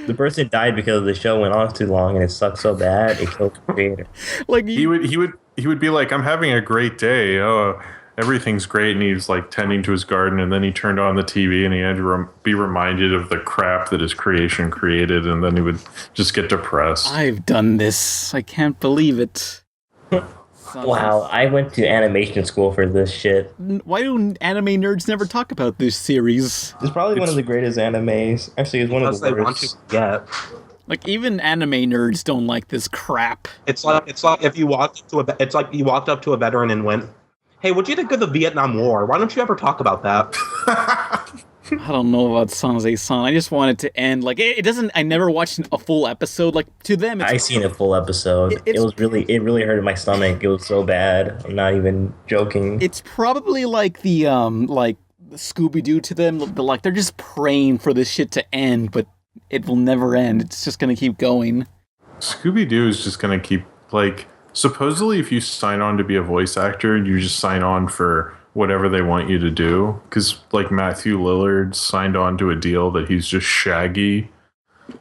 The person died because the show went on too long and it sucked so bad it killed the creator. Like He would be like, I'm having a great day. Oh, everything's great, and he's like tending to his garden, and then he turned on the TV and he had to be reminded of the crap that his creation created, and then he would just get depressed. I've done this. I can't believe it. Wow, I went to animation school for this shit. Why do anime nerds never talk about this series? It's probably one of the greatest animes. Actually, it's one of the Unless they want to worst. get. Like, even anime nerds don't like this crap. It's like if you walked up to a veteran and went, "Hey, what'd you think of the Vietnam War? Why don't you ever talk about that?" I don't know about SAZAE san. I just want it to end. Like, it doesn't. I never watched a full episode. Like, to them, it's, I seen a full episode. It really hurted my stomach. It was so bad. I'm not even joking. it's probably like the Scooby-Doo to them. Like, they're just praying for this shit to end, but it will never end. It's just gonna keep going. Scooby-Doo is just going to keep, like, supposedly if you sign on to be a voice actor, you just sign on for whatever they want you to do. Because, like, Matthew Lillard signed on to a deal that he's just Shaggy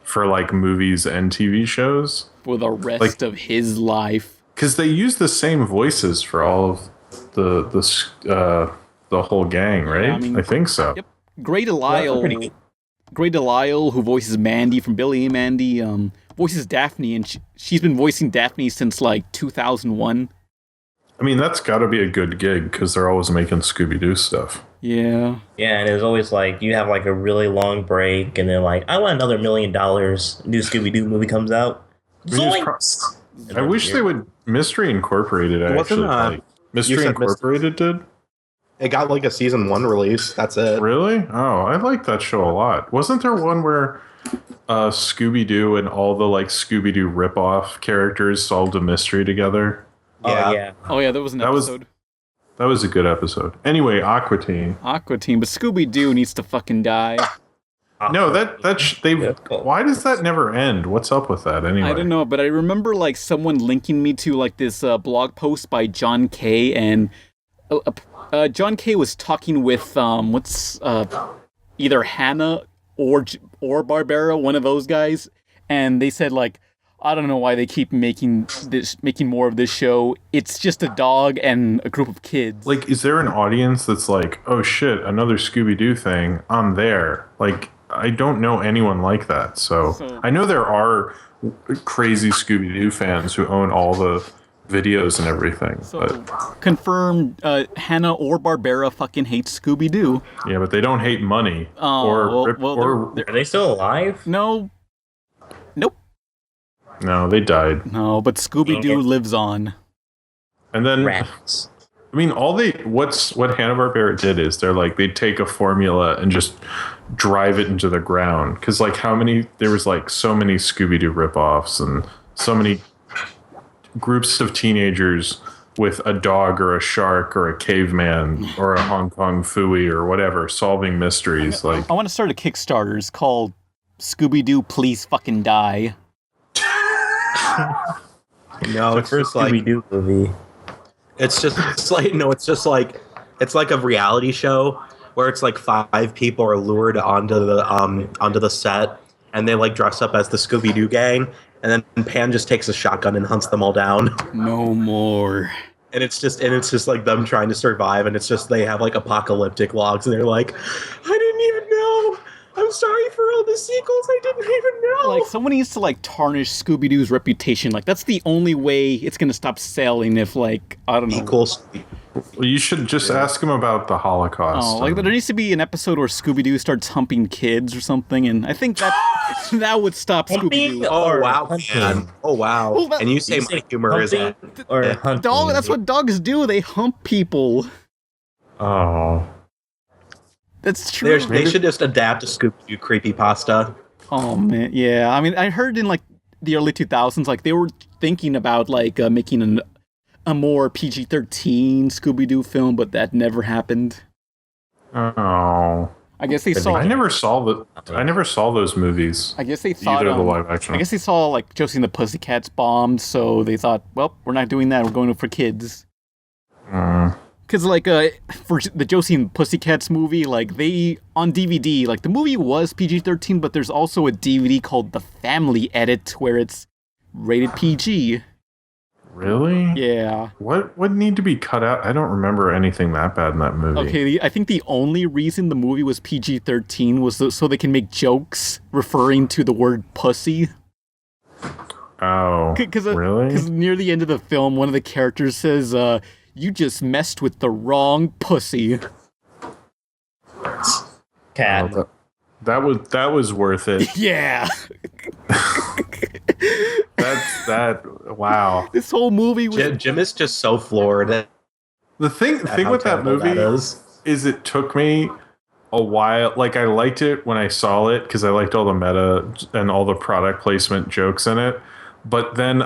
for, like, movies and TV shows. For the rest of his life. Because they use the same voices for all of the whole gang, right? Yeah, I mean, I think so. Yep. Grey Delisle, pretty good. Grey Delisle, who voices Mandy from Billy and Mandy, voices Daphne, and she's been voicing Daphne since like 2001. I mean, that's got to be a good gig because they're always making Scooby-Doo stuff. Yeah. Yeah, and it's always like you have like a really long break, and then like I want another $1 million. New Scooby-Doo movie comes out. Zoinks! I wish they would. Mystery Incorporated actually. Mystery Incorporated did? It got like a season 1 release. That's it. Really? Oh, I like that show a lot. Wasn't there one where Scooby-Doo and all the like Scooby-Doo rip-off characters solved a mystery together? Yeah. Oh yeah, there was an episode. That was a good episode. Anyway, Aqua Teen. Aqua Teen, but Scooby-Doo needs to fucking die. No, why does that never end? What's up with that anyway? I don't know, but I remember like someone linking me to like this blog post by John Kay, and John Kay was talking with either Hannah or Barbera, one of those guys, and they said like, I don't know why they keep making more of this show. It's just a dog and a group of kids. Like, is there an audience that's like, oh shit, another Scooby-Doo thing? I'm there. Like, I don't know anyone like that. So I know there are crazy Scooby-Doo fans who own all the videos and everything. So confirmed, Hannah or Barbera fucking hates Scooby-Doo. Yeah, but they don't hate money. Are they still alive? No. Nope. No, they died. No, but Scooby-Doo lives on. And then, Rats. I mean, what Hanna-Barbera did is they'd take a formula and just drive it into the ground. Because there was like so many Scooby-Doo ripoffs and so many groups of teenagers with a dog or a shark or a caveman or a Hong Kong Phooey or whatever solving mysteries. Like, I want to start a Kickstarter. It's called Scooby-Doo Please Fucking Die. No, The first Scooby-Doo movie. It's like a reality show where it's like 5 people are lured onto the set, and they like dress up as the Scooby-Doo gang, and then Pan just takes a shotgun and hunts them all down. No more. And it's just like them trying to survive, and it's just they have like apocalyptic logs, and they're like, I didn't even know. I'm sorry for all the sequels. I didn't even know. Like, someone needs to, like, tarnish Scooby-Doo's reputation. Like, that's the only way it's gonna stop selling if, like, I don't know. Equals. Well, you should just ask him about the Holocaust. Oh, like, there needs to be an episode where Scooby-Doo starts humping kids or something, and I think that would stop Scooby-Doo. Oh, wow, man. Oh, wow. Well, And you say my humor is... Or hunting. Dog, that's what dogs do. They hump people. Oh. That's true. They should just adapt a Scooby-Doo creepypasta. Oh, man. Yeah, I mean, I heard in, like, the early 2000s, like, they were thinking about, like, making a more PG-13 Scooby-Doo film, but that never happened. Oh. I guess they saw... I never saw those movies. I guess they thought... Either the live action. I guess they saw, like, Josie and the Pussycats bombed, so they thought, well, we're not doing that. We're going for kids. Because, like, for the Josie and Pussycats movie, like, they, on DVD, like, the movie was PG-13, but there's also a DVD called The Family Edit, where it's rated PG. Really? Yeah. What would need to be cut out? I don't remember anything that bad in that movie. Okay, I think the only reason the movie was PG-13 was so they can make jokes referring to the word pussy. Oh, really? Because near the end of the film, one of the characters says, you just messed with the wrong pussy. Cat. Oh, that was worth it. Yeah. Wow. This whole movie was... Jim is just so floored. The thing with that movie is it took me a while. Like, I liked it when I saw it because I liked all the meta and all the product placement jokes in it. But then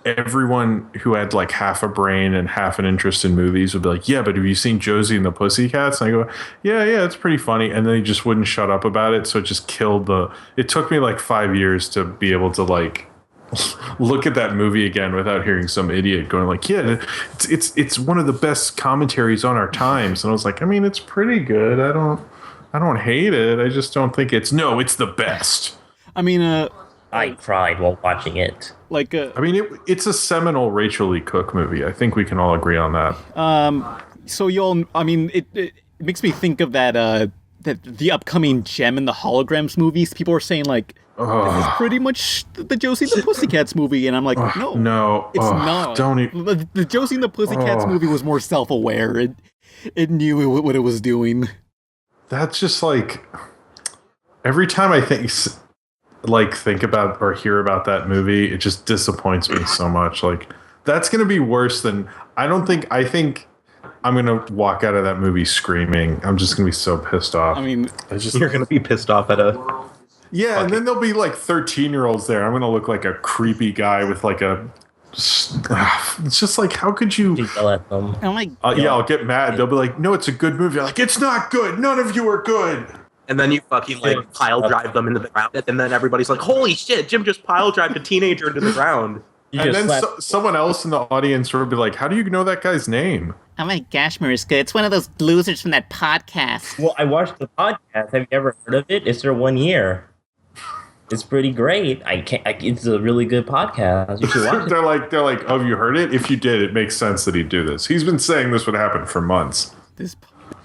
everyone who had like half a brain and half an interest in movies would be like, yeah, but have you seen Josie and the Pussycats? And I go, yeah, it's pretty funny. And then they just wouldn't shut up about it. So it just killed it took me like 5 years to be able to like look at that movie again without hearing some idiot going like, yeah, it's one of the best commentaries on our times. And I was like, I mean, it's pretty good. I don't hate it. I just don't think it's the best. I mean, I cried while watching it. Like, I mean, it's a seminal Rachel Lee Cook movie. I think we can all agree on that. So it makes me think of that the upcoming Gem and the Holograms movies. People are saying like, this is pretty much the Josie and the Pussycats movie, and I'm like, no, it's not. Don't even. The Josie and the Pussycats movie was more self-aware. It knew what it was doing. That's just like every time I think about or hear about that movie, it just disappoints me so much. Like, that's going to be worse than I think I'm going to walk out of that movie screaming. I'm just going to be so pissed off. I mean, you're going to be pissed off at a... Yeah, and then there'll be like 13-year-olds there. I'm going to look like a creepy guy with like a... It's just like, how could you... Let them. Oh my God. Yeah, I'll get mad. They'll be like, no, it's a good movie. I'm like, it's not good. None of you are good. And then you fucking like pile drive them into the ground, and then everybody's like, "Holy shit, Jim just pile drived a teenager into the ground." And then someone else in the audience will be like, "How do you know that guy's name?" Oh my gosh, Mariska, it's one of those losers from that podcast. Well, I watched the podcast. Have you ever heard of it? It's their 1 year. It's pretty great. It's a really good podcast. You should watch it. They're like, "Oh, have you heard it? If you did, it makes sense that he'd do this. He's been saying this would happen for months."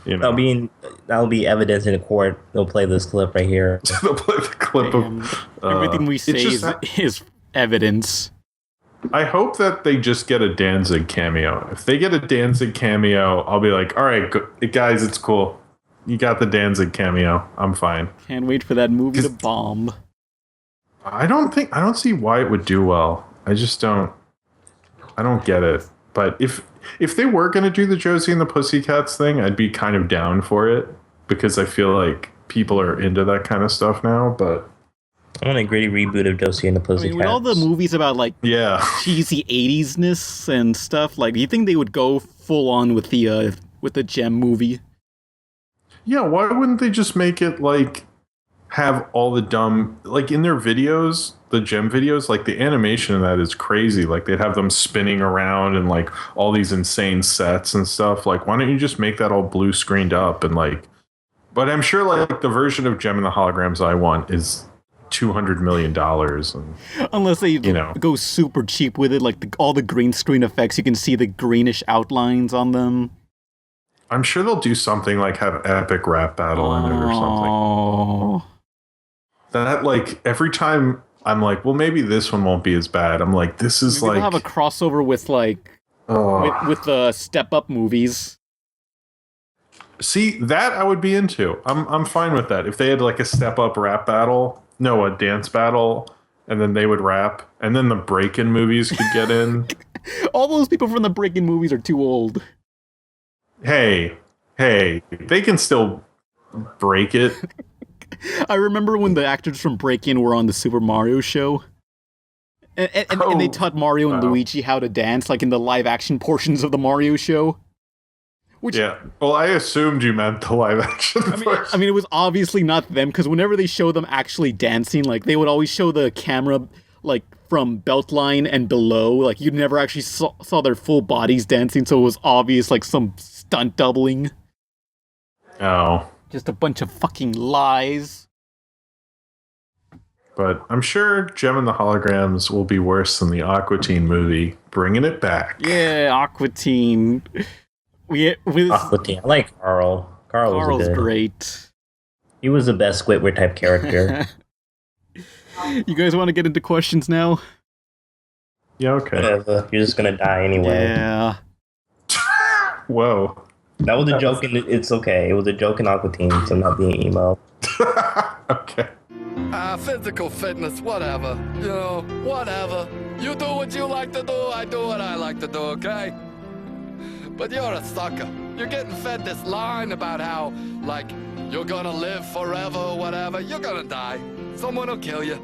You know. That'll be evidence in the court. They'll play this clip right here. They'll play the clip of everything we say is evidence. I hope that they just get a Danzig cameo. If they get a Danzig cameo, I'll be like, all right, guys, it's cool. You got the Danzig cameo. I'm fine. Can't wait for that movie to bomb. I don't see why it would do well. I don't get it. But if they were going to do the Josie and the Pussycats thing, I'd be kind of down for it because I feel like people are into that kind of stuff now. But I want a gritty reboot of Josie and the Pussycats. I mean, with all the movies about like cheesy 80s-ness and stuff, like, do you think they would go full on with the Gem movie? Yeah, why wouldn't they just make it like have all the dumb, like in their videos, the gem videos, like the animation of that is crazy. Like they'd have them spinning around and like all these insane sets and stuff. Like, why don't you just make that all blue screened up and like, but I'm sure like the version of Gem and the Holograms I want is $200 million. And, unless they go super cheap with it, like all the green screen effects, you can see the greenish outlines on them. I'm sure they'll do something like have epic rap battle in it or something. That like every time I'm like, well, maybe this one won't be as bad. I'm like, this is maybe like they'll have a crossover with like with the Step Up movies. See, that I would be into. I'm fine with that. If they had like a Step Up rap battle, no, a dance battle, and then they would rap, and then the Break-In movies could get in. All those people from the Break-In movies are too old. Hey, they can still break it. I remember when the actors from Break-In were on the Super Mario show. And they taught Mario and Luigi how to dance, like in the live-action portions of the Mario show. Yeah. Well, I assumed you meant the live-action I mean, it was obviously not them, because whenever they show them actually dancing, like, they would always show the camera, like, from Beltline and below. Like, you never actually saw their full bodies dancing, so it was obvious, like, some stunt doubling. Oh. Just a bunch of fucking lies. But I'm sure Gem and the Holograms will be worse than the Aqua Teen movie, bringing it back. Yeah, Aqua Teen. Aqua Teen. I like Carl. Carl's great. He was the best Squidward type character. You guys want to get into questions now? Yeah, okay. Whatever. You're just gonna die anyway. Yeah. Whoa. That was a joke, and it's okay. It was a joke in Aqua Teen, so I'm not being emo. Okay. Physical fitness, whatever. You know, whatever. You do what you like to do, I do what I like to do, okay? But you're a sucker. You're getting fed this line about how, like, you're gonna live forever or whatever. You're gonna die. Someone will kill you.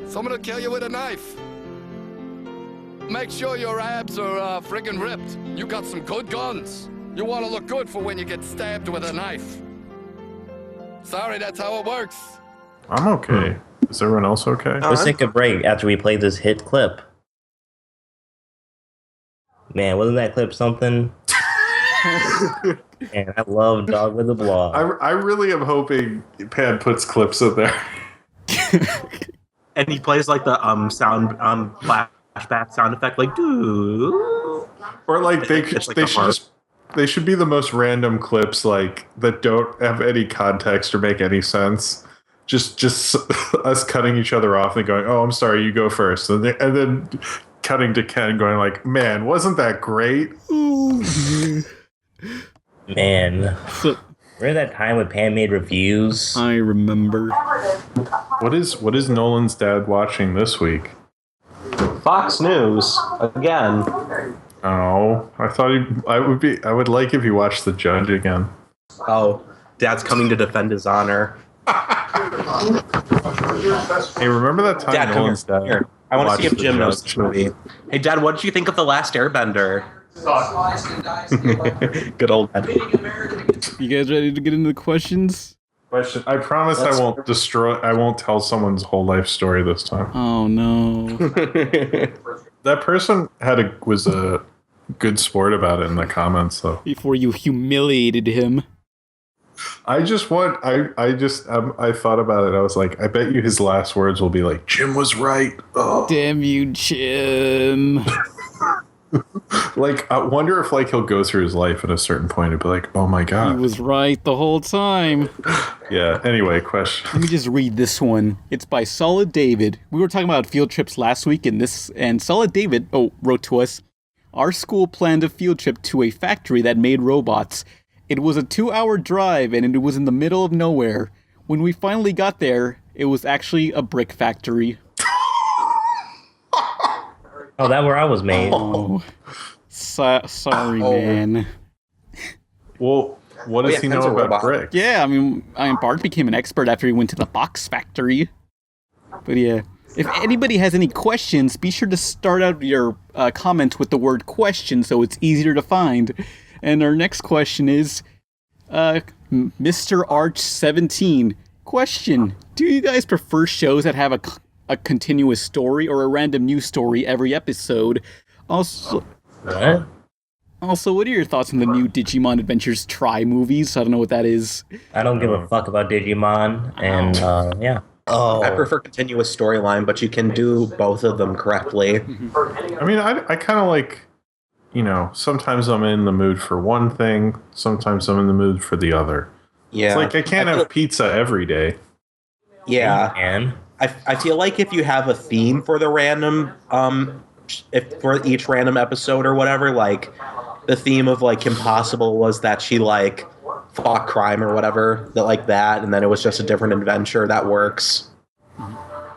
Someone will kill you with a knife. Make sure your abs are friggin' ripped. You got some good guns. You want to look good for when you get stabbed with a knife. Sorry, that's how it works. I'm okay. Is everyone else okay? Let's take a break after we play this hit clip. Man, wasn't that clip something? Man, I love Dog with a Blog. I really am hoping Pan puts clips in there. And he plays like the sound flashback sound effect, like doo. Or like they should be the most random clips, like that don't have any context or make any sense. Just us cutting each other off and going, "Oh, I'm sorry, you go first," and then cutting to Ken going like, "Man, wasn't that great?" Man, remember that time when Pan made reviews? I remember. What is Nolan's dad watching this week? Fox News again. Oh, I thought I would like if he watched The Judge again. Oh, Dad's coming to defend his honor. Hey, remember that time Dad, Nolan's dad? Here. I want to see if The Jim knows Judge? this movie. Hey, Dad, what did you think of The Last Airbender? Good old Dad. You guys ready to get into the questions? Question. I promise I won't tell someone's whole life story this time. Oh no. That person was a good sport about it in the comments, though. Before you humiliated him. I thought about it. I was like, I bet you his last words will be like, Jim was right. Oh. Damn you, Jim. Like, I wonder if like he'll go through his life at a certain point and be like, oh my God. He was right the whole time. Yeah, anyway, question. Let me just read this one. It's by Solid David. We were talking about field trips last week, and Solid David wrote to us, our school planned a field trip to a factory that made robots. It was a 2-hour drive, and it was in the middle of nowhere. When we finally got there, it was actually a brick factory. Oh, that where I was made. Oh. Sorry, man. Well, what does he know about brick? Yeah, I mean, Bart became an expert after he went to the box factory. But yeah, if anybody has any questions, be sure to start out your comment with the word question so it's easier to find. And our next question is, Mr. Arch 17. Question: do you guys prefer shows that have a continuous story or a random news story every episode? Also, What? what are your thoughts on the new Digimon Adventures Try movies? I don't know what that is. I don't give a fuck about Digimon, and yeah. Oh, I prefer continuous storyline, but you can do both of them correctly. I mean, I kind of like, sometimes I'm in the mood for one thing, sometimes I'm in the mood for the other. Yeah, It's like I can't have pizza every day. Yeah, And I feel like if you have a theme for the random, if for each random episode or whatever, like the theme of like Impossible was that she like fought crime or whatever, that, and then it was just a different adventure, that works.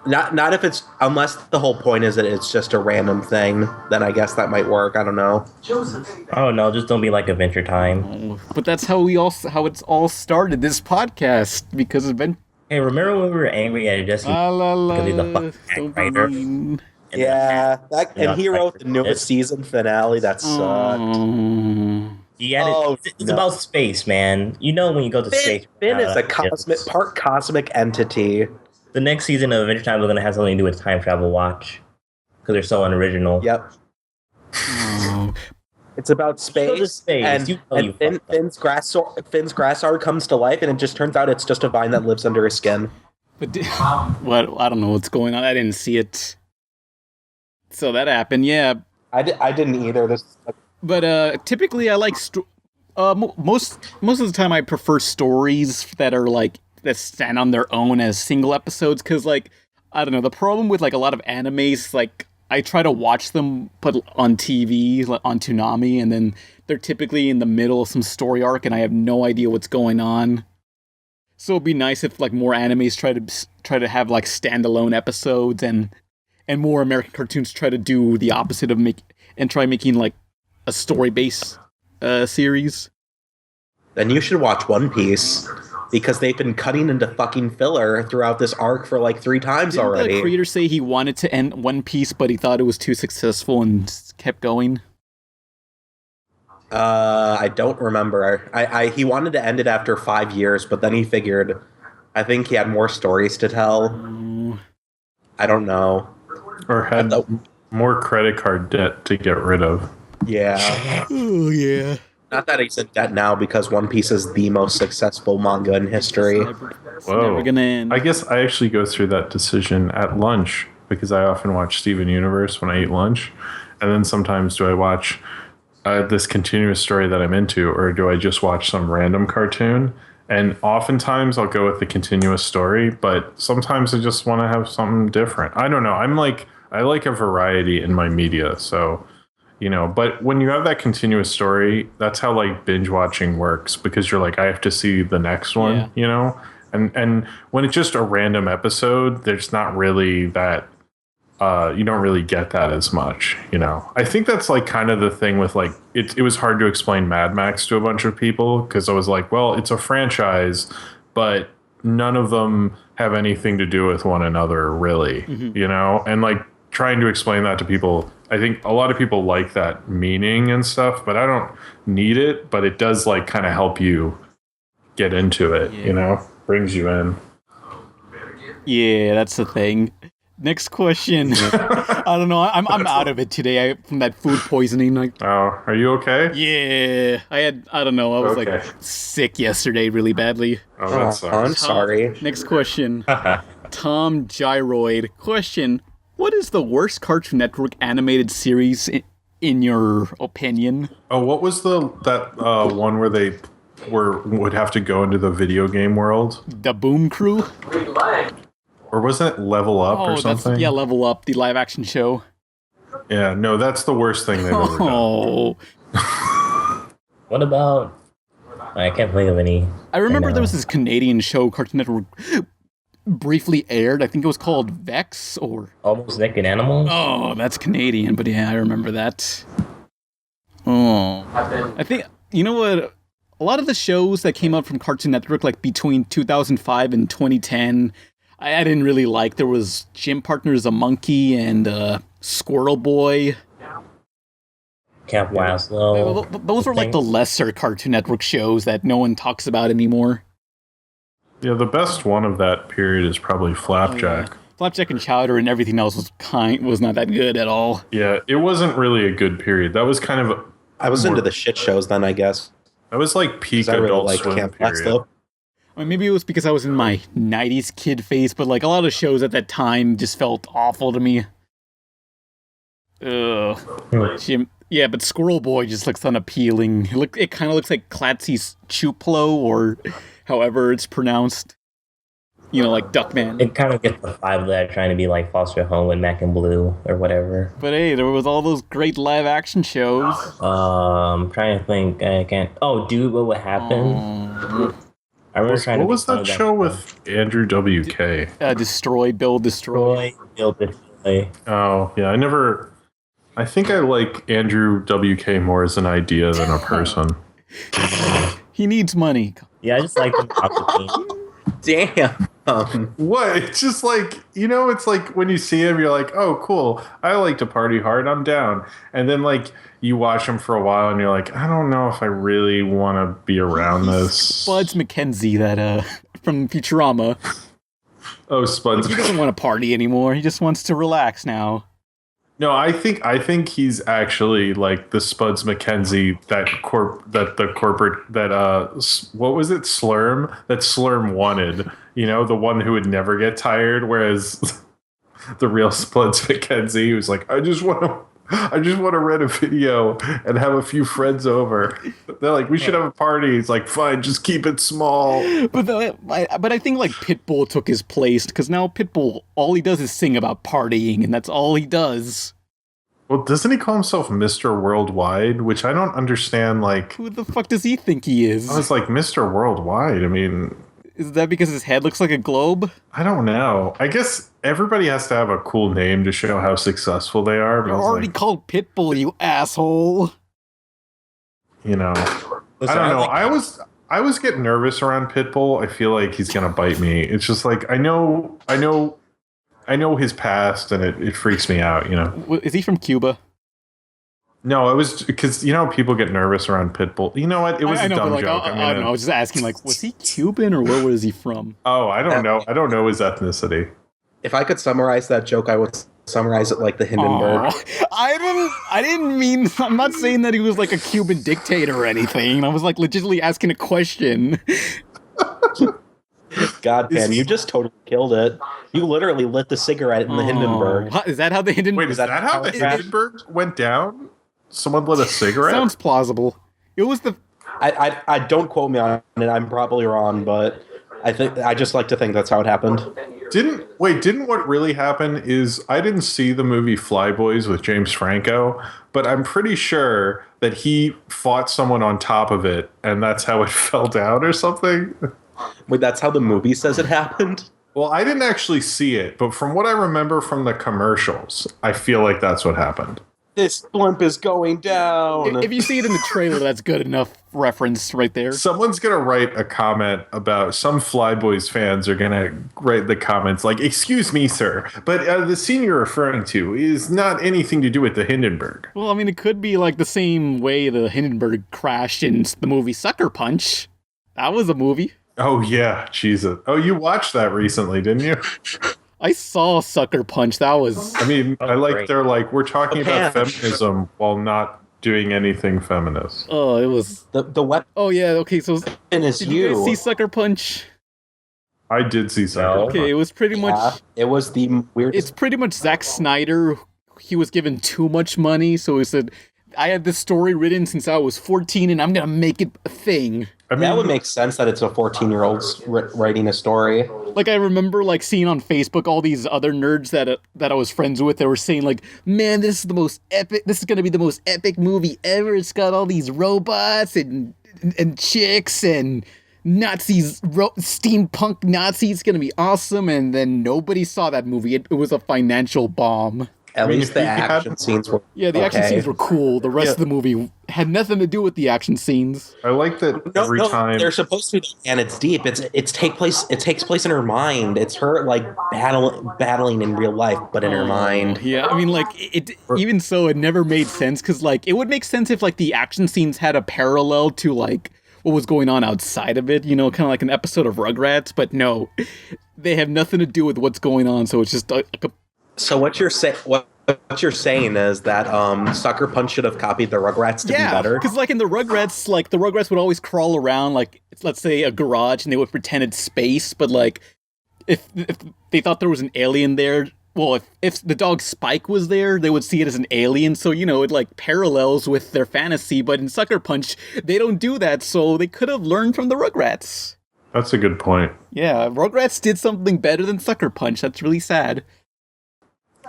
Not if it's, unless the whole point is that it's just a random thing, then I guess that might work. I don't know. oh no, just don't be like Adventure Time. But that's how it's all started. This podcast because of Ben. Hey, remember when we were angry at Jesse because he's a fucking hack writer? Yeah, Yeah, he wrote the like- newest season finale. That sucked. Yeah, it's about space, man. You know when you go to space. Finn is a cosmic entity. The next season of Adventure Time is going to have something to do with Time Travel Watch because they're so unoriginal. Yep. It's about space, and Finn's grassard comes to life, and it just turns out it's just a vine that lives under his skin. But what? I don't know what's going on. I didn't see it. So that happened, yeah. I didn't either. But typically, I like most of the time I prefer stories that are like that stand on their own as single episodes, because like I don't know, the problem with like a lot of animes, like I try to watch them put on TV, like, on Toonami, and then they're typically in the middle of some story arc, and I have no idea what's going on. So it'd be nice if like more animes try to have like standalone episodes, and more American cartoons try to do the opposite of try making like a story-based series. Then you should watch One Piece, because they've been cutting into fucking filler throughout this arc for like 3 times already. Didn't the creator say he wanted to end One Piece, but he thought it was too successful and kept going? I don't remember. He wanted to end it after 5 years, but then he figured, I think he had more stories to tell. I don't know. Or had more credit card debt to get rid of. Yeah. Oh, yeah. Not that he's in debt now, because One Piece is the most successful manga in history. It's never gonna end. I guess I actually go through that decision at lunch, because I often watch Steven Universe when I eat lunch. And then sometimes do I watch this continuous story that I'm into, or do I just watch some random cartoon? And oftentimes I'll go with the continuous story, but sometimes I just want to have something different. I don't know. I like a variety in my media, so... but when you have that continuous story, that's how like binge watching works, because you're like, I have to see the next one, and when it's just a random episode, there's not really that, you don't really get that as much, I think that's like kind of the thing with like, it was hard to explain Mad Max to a bunch of people, because I was like, well, it's a franchise, but none of them have anything to do with one another really, and like trying to explain that to people, I think a lot of people like that meaning and stuff, but I don't need it, but it does like kind of help you get into it, brings you in. Yeah, that's the thing. Next question. I don't know. I'm out of it today from that food poisoning. Are you okay? Yeah, I don't know. I was like sick yesterday really badly. Oh, that sucks. I'm sorry. Next question. Tom Gyroid. Question. What is the worst Cartoon Network animated series in your opinion? Oh, what was that one where they would have to go into the video game world? The Boom Crew? Or wasn't it Level Up or something? Yeah, Level Up, the live action show. Yeah, no, that's the worst thing they've ever done. What about... I can't think of any. I remember there was this Canadian show Cartoon Network briefly aired. I think it was called Vex or... Almost Naked Animals? Oh, that's Canadian, but yeah, I remember that. Oh. I think, you know what? A lot of the shows that came out from Cartoon Network, like between 2005 and 2010, I didn't really like. There was Gym Partners, a Monkey, and Squirrel Boy. Camp Laszlo. Those are like the lesser Cartoon Network shows that no one talks about anymore. Yeah, the best one of that period is probably Flapjack. Oh, yeah. Flapjack and Chowder and everything else was not that good at all. Yeah, it wasn't really a good period. That was kind of... I was into the shit shows then, I guess. That was like peak Adult Swim period. I mean, maybe it was because I was in my 90s kid phase, but like a lot of shows at that time just felt awful to me. Ugh. Yeah, but Squirrel Boy just looks unappealing. It kind of looks like Clatsy's Chuplo, or however it's pronounced. You know, like Duckman. It kind of gets the vibe that trying to be like Foster Home with Mac and Blue or whatever. But hey, there was all those great live action shows. I'm trying to think. I can't. Oh, Dude, What Would Happen? I remember trying to. What was that show with Andrew WK? Destroy, Build, Destroy. Build, Destroy. Oh, yeah. I think I like Andrew WK more as an idea than a person. He needs money. Yeah, I just like him. Damn. What? It's just like, it's like when you see him, you're like, oh, cool. I like to party hard. I'm down. And then, like, you watch him for a while and you're like, I don't know if I really want to be around this. Spuds McKenzie, that, from Futurama. Oh, Spuds. He doesn't want to party anymore. He just wants to relax now. No, I think he's actually like the Spuds McKenzie what was it, Slurm? That Slurm wanted, the one who would never get tired, whereas the real Spuds McKenzie was like, I just want to rent a video and have a few friends over. They're like, we should have a party. It's like, fine, just keep it small. But I think like Pitbull took his place, because now Pitbull, all he does is sing about partying, and that's all he does. Well, doesn't he call himself Mr. Worldwide? Which I don't understand, like... Who the fuck does he think he is? I was like, Mr. Worldwide? I mean... Is that because his head looks like a globe? I don't know. I guess everybody has to have a cool name to show how successful they are. You're already called Pitbull, you asshole. Listen, I don't know. I was getting nervous around Pitbull. I feel like he's gonna bite me. It's just like I know his past, and it freaks me out. Is he from Cuba? No, it was because people get nervous around Pitbull. You know what? It was a dumb joke. I don't know. I was just asking, like, was he Cuban or where was he from? Oh, I don't know. I don't know his ethnicity. If I could summarize that joke, I would summarize it like the Hindenburg. I didn't mean. I'm not saying that he was like a Cuban dictator or anything. I was like legitimately asking a question. God, man, you just totally killed it. You literally lit the cigarette in the Hindenburg. Is that how the Hindenburg? Wait, is that how the Hindenburg went down? Someone lit a cigarette? Sounds plausible. It was the... I don't quote me on it. I'm probably wrong, but I just like to think that's how it happened. Didn't what really happen is I didn't see the movie Flyboys with James Franco, but I'm pretty sure that he fought someone on top of it, and that's how it fell down or something. Wait, that's how the movie says it happened? Well, I didn't actually see it, but from what I remember from the commercials, I feel like that's what happened. This blimp is going down. If you see it in the trailer, that's good enough reference right there. Someone's going to write a comment about, some Flyboys fans are going to write the comments like, excuse me, sir, but the scene you're referring to is not anything to do with the Hindenburg. Well, I mean, it could be like the same way the Hindenburg crashed in the movie SuckerPunch. That was a movie. Oh, yeah. Jesus. Oh, you watched that recently, didn't you? I saw SuckerPunch. That was... I mean, I like great. They're like, we're talking about feminism while not doing anything feminist. Oh, it was... The weapon... Oh, yeah, okay, so... And it's did you guys see SuckerPunch? I did see SuckerPunch. Okay, it was pretty much... It was the weirdest... It's pretty much Zack Snyder. He was given too much money, so he said, I had this story written since I was 14, and I'm gonna make it a thing. I mean, that would make sense that it's a 14-year-old writing a story. Like, I remember, like, seeing on Facebook all these other nerds that I was friends with that were saying, like, man, this is going to be the most epic movie ever. It's got all these robots and chicks and Nazis, steampunk Nazis. It's going to be awesome. And then nobody saw that movie. It was a financial bomb. At least the action scenes were action scenes were cool. The rest of the movie had nothing to do with the action scenes. I like that every time they're supposed to be, and it's deep. It takes place in her mind. It's her like battling in real life, but in her mind. Yeah, I mean, like even so, it never made sense because like it would make sense if like the action scenes had a parallel to like what was going on outside of it, you know, kind of like an episode of Rugrats, but no, they have nothing to do with what's going on, so it's just like a... So what you're saying is that SuckerPunch should have copied the Rugrats to be better? Because like in the Rugrats would always crawl around, like, let's say a garage, and they would pretend it's space, but like, if they thought there was an alien there, well, if the dog Spike was there, they would see it as an alien, so, you know, it, like, parallels with their fantasy, but in Sucker Punch, they don't do that, so they could have learned from the Rugrats. That's a good point. Yeah, Rugrats did something better than Sucker Punch. That's really sad.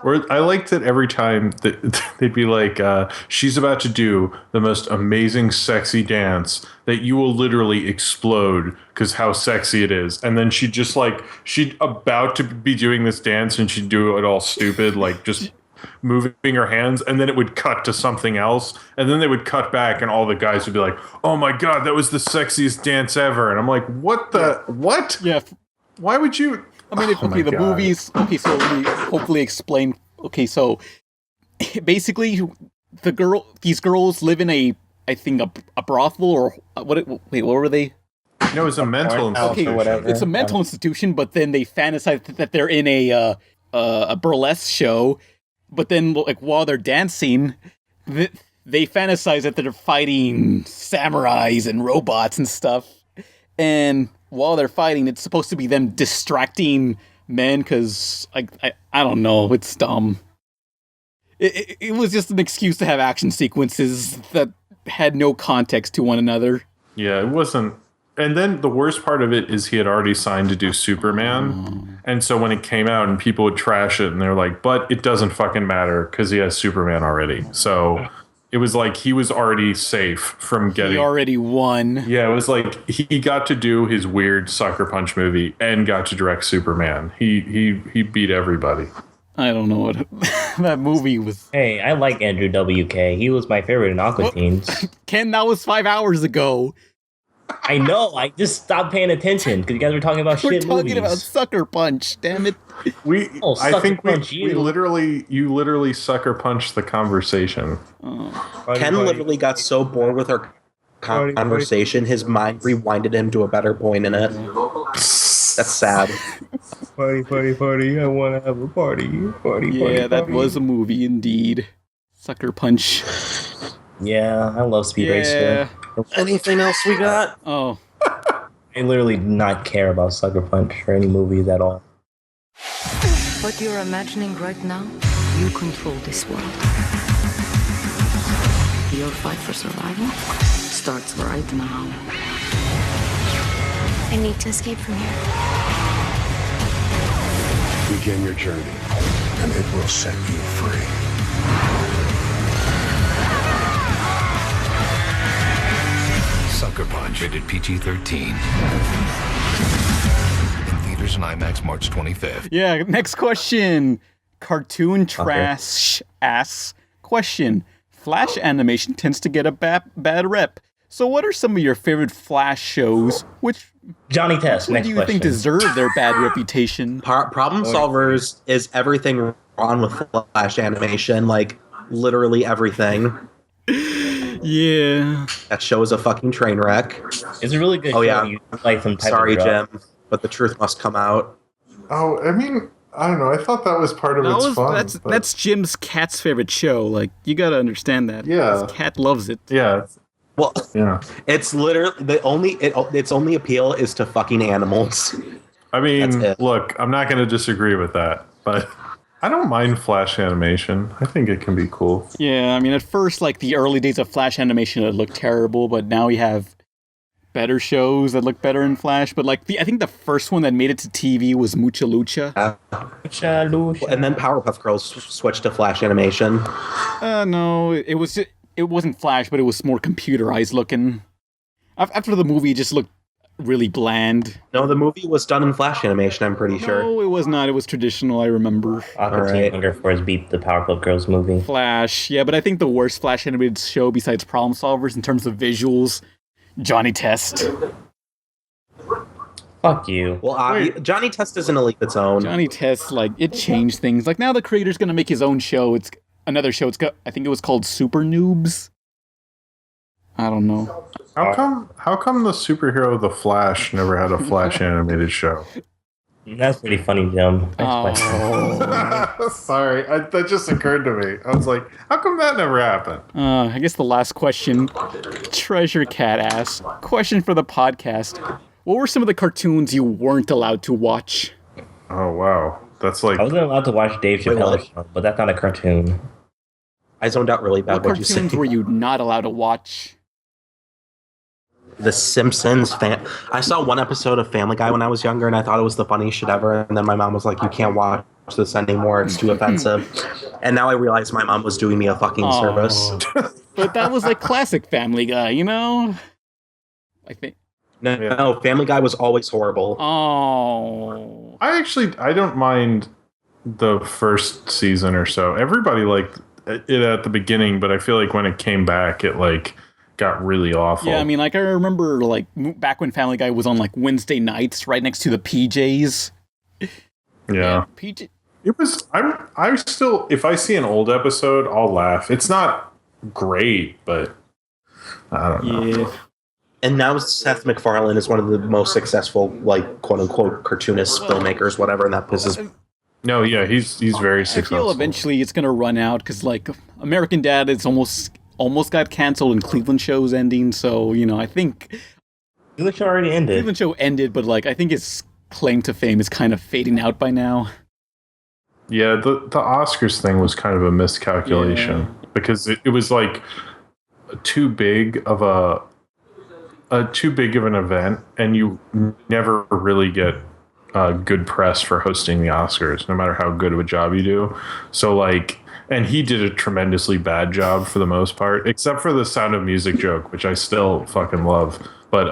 Or I liked it every time that they'd be like, she's about to do the most amazing sexy dance that you will literally explode because how sexy it is. And then she'd about to be doing this dance and she'd do it all stupid, like just moving her hands. And then it would cut to something else. And then they would cut back and all the guys would be like, oh my God, that was the sexiest dance ever. And I'm like, what? Yeah. Why would you... I mean, okay, the God. movies... Okay, so let me hopefully explain... Okay, so basically, these girls live in a brothel, or what were they? No, it was a mental institution. Okay, whatever. It's a mental institution, but then they fantasize that they're in a burlesque show, but then, like, while they're dancing, they fantasize that they're fighting samurais and robots and stuff, and while they're fighting, it's supposed to be them distracting men, because I don't know, it's dumb. It was just an excuse to have action sequences that had no context to one another. Yeah, it wasn't. And then the worst part of it is he had already signed to do Superman. And so when it came out and people would trash it and they're like, but it doesn't fucking matter because he has Superman already. So it was like he was already safe from getting... He already won. Yeah, it was like he got to do his weird Sucker Punch movie and got to direct Superman. He beat everybody. I don't know what that movie was. Hey, I like Andrew WK. He was my favorite in Aqua Teens. Ken, that was 5 hours ago. I know. I just stopped paying attention because you guys were talking about shit movies. We're talking about Sucker Punch. Damn it. I think you literally Sucker Punched the conversation. Ken literally got so bored with our conversation, his mind rewinded him to a better point in it. That's sad. Party. I want to have a party. Yeah, that was a movie indeed. Sucker Punch. Yeah, I love Speed Racer. Anything else we got? Oh. I literally do not care about Sucker Punch or any movies at all. What you're imagining right now, you control this world. Your fight for survival starts right now. I need to escape from here. Begin your journey, and it will set you free. Sucker Punch, rated PG-13. In theaters and IMAX March 25th. Yeah, next question. Cartoon trash ass question. Flash animation tends to get a bad rep. So what are some of your favorite Flash shows? Which Johnny Test, do you think deserve their bad reputation? Problem Solvers is everything wrong with Flash animation, like literally everything. Yeah. That show is a fucking train wreck. It's a really good show. Yeah. You like some type Sorry, of drug. Jim, but the truth must come out. Oh, I mean, I don't know. I thought that was part of its fun. That's Jim's cat's favorite show. Like, you gotta understand that. Yeah. His cat loves it. Yeah. Well, yeah. It's literally its only appeal is to fucking animals. I mean, look, I'm not going to disagree with that, but I don't mind Flash animation. I think it can be cool. Yeah, I mean, at first, like, the early days of Flash animation, it looked terrible, but now we have better shows that look better in Flash. But, like, I think the first one that made it to TV was Mucha Lucha. And then Powerpuff Girls switched to Flash animation. No, it wasn't Flash, but it was more computerized looking. After the movie, it just looked really bland. No, the movie was done in Flash animation, I'm pretty sure. No, it was not. It was traditional, I remember. Hunger Force beat the Powerpuff Girls movie. Flash, yeah, but I think the worst Flash animated show besides Problem Solvers in terms of visuals, Johnny Test. Fuck you. Well, Johnny Test isn't a league its own. Johnny Test, like, it changed things. Like, now the creator's gonna make his own show. It's another show. I think it was called Super Noobs. I don't know. How come the superhero The Flash never had a Flash animated show? That's pretty funny, Jim. Sorry, that just occurred to me. I was like, how come that never happened? I guess the last question, Treasure Cat asks, question for the podcast. What were some of the cartoons you weren't allowed to watch? Oh, wow. That's like... I wasn't allowed to watch Dave Chappelle's show, but that's not a cartoon. I zoned out really bad. What cartoons were you not allowed to watch? The Simpsons. I saw one episode of Family Guy when I was younger, and I thought it was the funniest shit ever. And then my mom was like, "You can't watch this anymore; it's too offensive." And now I realize my mom was doing me a fucking service. But that was like classic Family Guy, you know. I think. No, Family Guy was always horrible. Oh. I don't mind the first season or so. Everybody liked it at the beginning, but I feel like when it came back, it like got really awful. Yeah, I mean, like I remember like back when Family Guy was on like Wednesday nights, right next to the PJs. Yeah. PJ. It was. I still, if I see an old episode, I'll laugh. It's not great, but I don't know. Yeah. And now Seth MacFarlane is one of the most successful, like, quote-unquote, cartoonists, filmmakers, whatever, and that pisses... No, yeah, he's very successful. I feel eventually it's going to run out, because, like, American Dad is almost got canceled and Cleveland Show's ending, so, you know, I think... Cleveland Show already ended. Cleveland Show ended, but, like, I think its claim to fame is kind of fading out by now. Yeah, the Oscars thing was kind of a miscalculation, because it was, like, too big of an event, and you never really get good press for hosting the Oscars, no matter how good of a job you do. So, like, and he did a tremendously bad job for the most part, except for the Sound of Music joke, which I still fucking love. But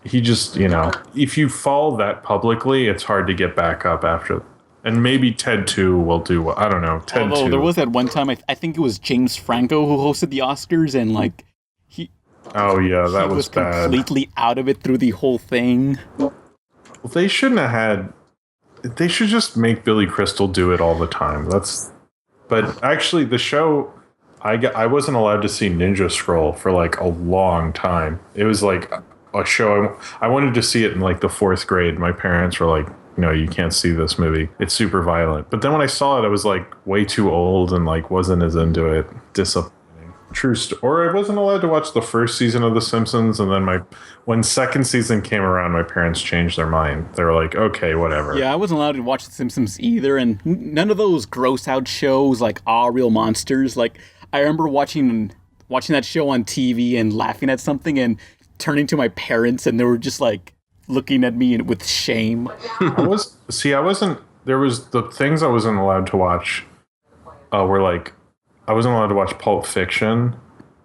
he just, you know, if you fall that publicly, it's hard to get back up after. And maybe Ted 2 will do what, I don't know. Ted 2. There was that one time, I think it was James Franco who hosted the Oscars, and, like, oh yeah, that was bad. Completely out of it through the whole thing. Well, they shouldn't have had. They should just make Billy Crystal do it all the time. But actually, the show, I wasn't allowed to see Ninja Scroll for like a long time. It was like a show I wanted to see it in like the 4th grade. My parents were like, "No, you can't see this movie. It's super violent." But then when I saw it, I was like way too old and like wasn't as into it. Disappointing. True story. Or I wasn't allowed to watch the first season of The Simpsons, and then when second season came around, my parents changed their mind. They were like, okay, whatever. Yeah, I wasn't allowed to watch The Simpsons either, and none of those gross out shows like Real Monsters. Like, I remember watching that show on TV and laughing at something and turning to my parents, and they were just like looking at me with shame. There was the things I wasn't allowed to watch were like, I wasn't allowed to watch Pulp Fiction,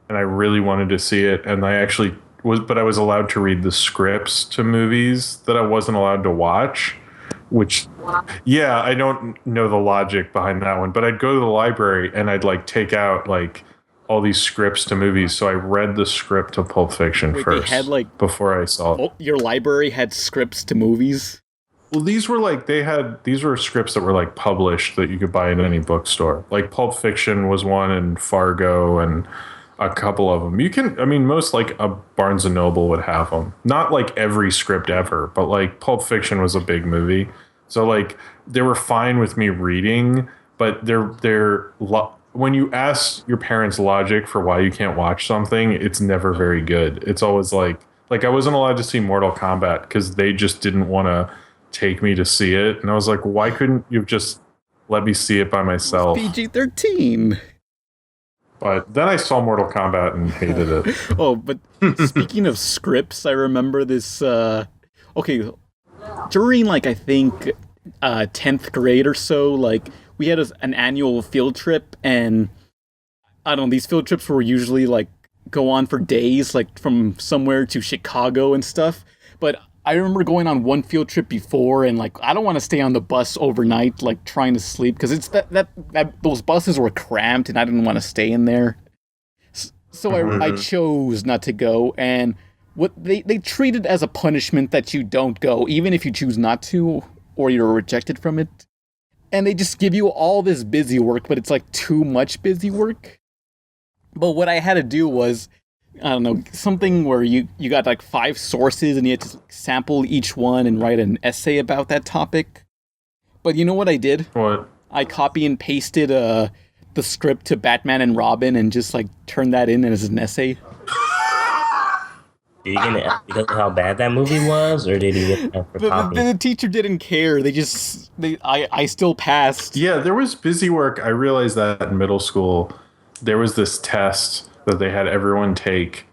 and I really wanted to see it, and I actually was, but I was allowed to read the scripts to movies that I wasn't allowed to watch, which, yeah, I don't know the logic behind that one, but I'd go to the library and I'd like take out like all these scripts to movies, so I read the script to Pulp Fiction first, they had, like, before I saw it. Oh, your library had scripts to movies? Well, these were scripts that were like published that you could buy in any bookstore. Like Pulp Fiction was one, and Fargo, and a couple of them. Most like a Barnes and Noble would have them. Not like every script ever, but like Pulp Fiction was a big movie. So like they were fine with me reading, but when you ask your parents' logic for why you can't watch something, it's never very good. It's always like I wasn't allowed to see Mortal Kombat because they just didn't want to take me to see it, and I was like, why couldn't you just let me see it by myself? PG-13. But then I saw Mortal Kombat and hated it. Oh, but speaking of scripts, I remember this during like I think 10th grade or so, like we had an annual field trip, and I don't know, these field trips were usually like go on for days, like from somewhere to Chicago and stuff. But I remember going on one field trip before, and like I don't want to stay on the bus overnight, like trying to sleep, because it's that those buses were cramped, and I didn't want to stay in there. So I chose not to go, and what they treat it as a punishment that you don't go, even if you choose not to, or you're rejected from it. And they just give you all this busy work, but it's like too much busy work. But what I had to do was I don't know, something where you got like 5 sources and you had to sample each one and write an essay about that topic. But you know what I did? What? I copy and pasted the script to Batman and Robin and just like turned that in as an essay. Did you get it because of how bad that movie was, or did you get it for copying? The teacher didn't care. I still passed. Yeah, there was busy work. I realized that in middle school, there was this test that they had everyone take.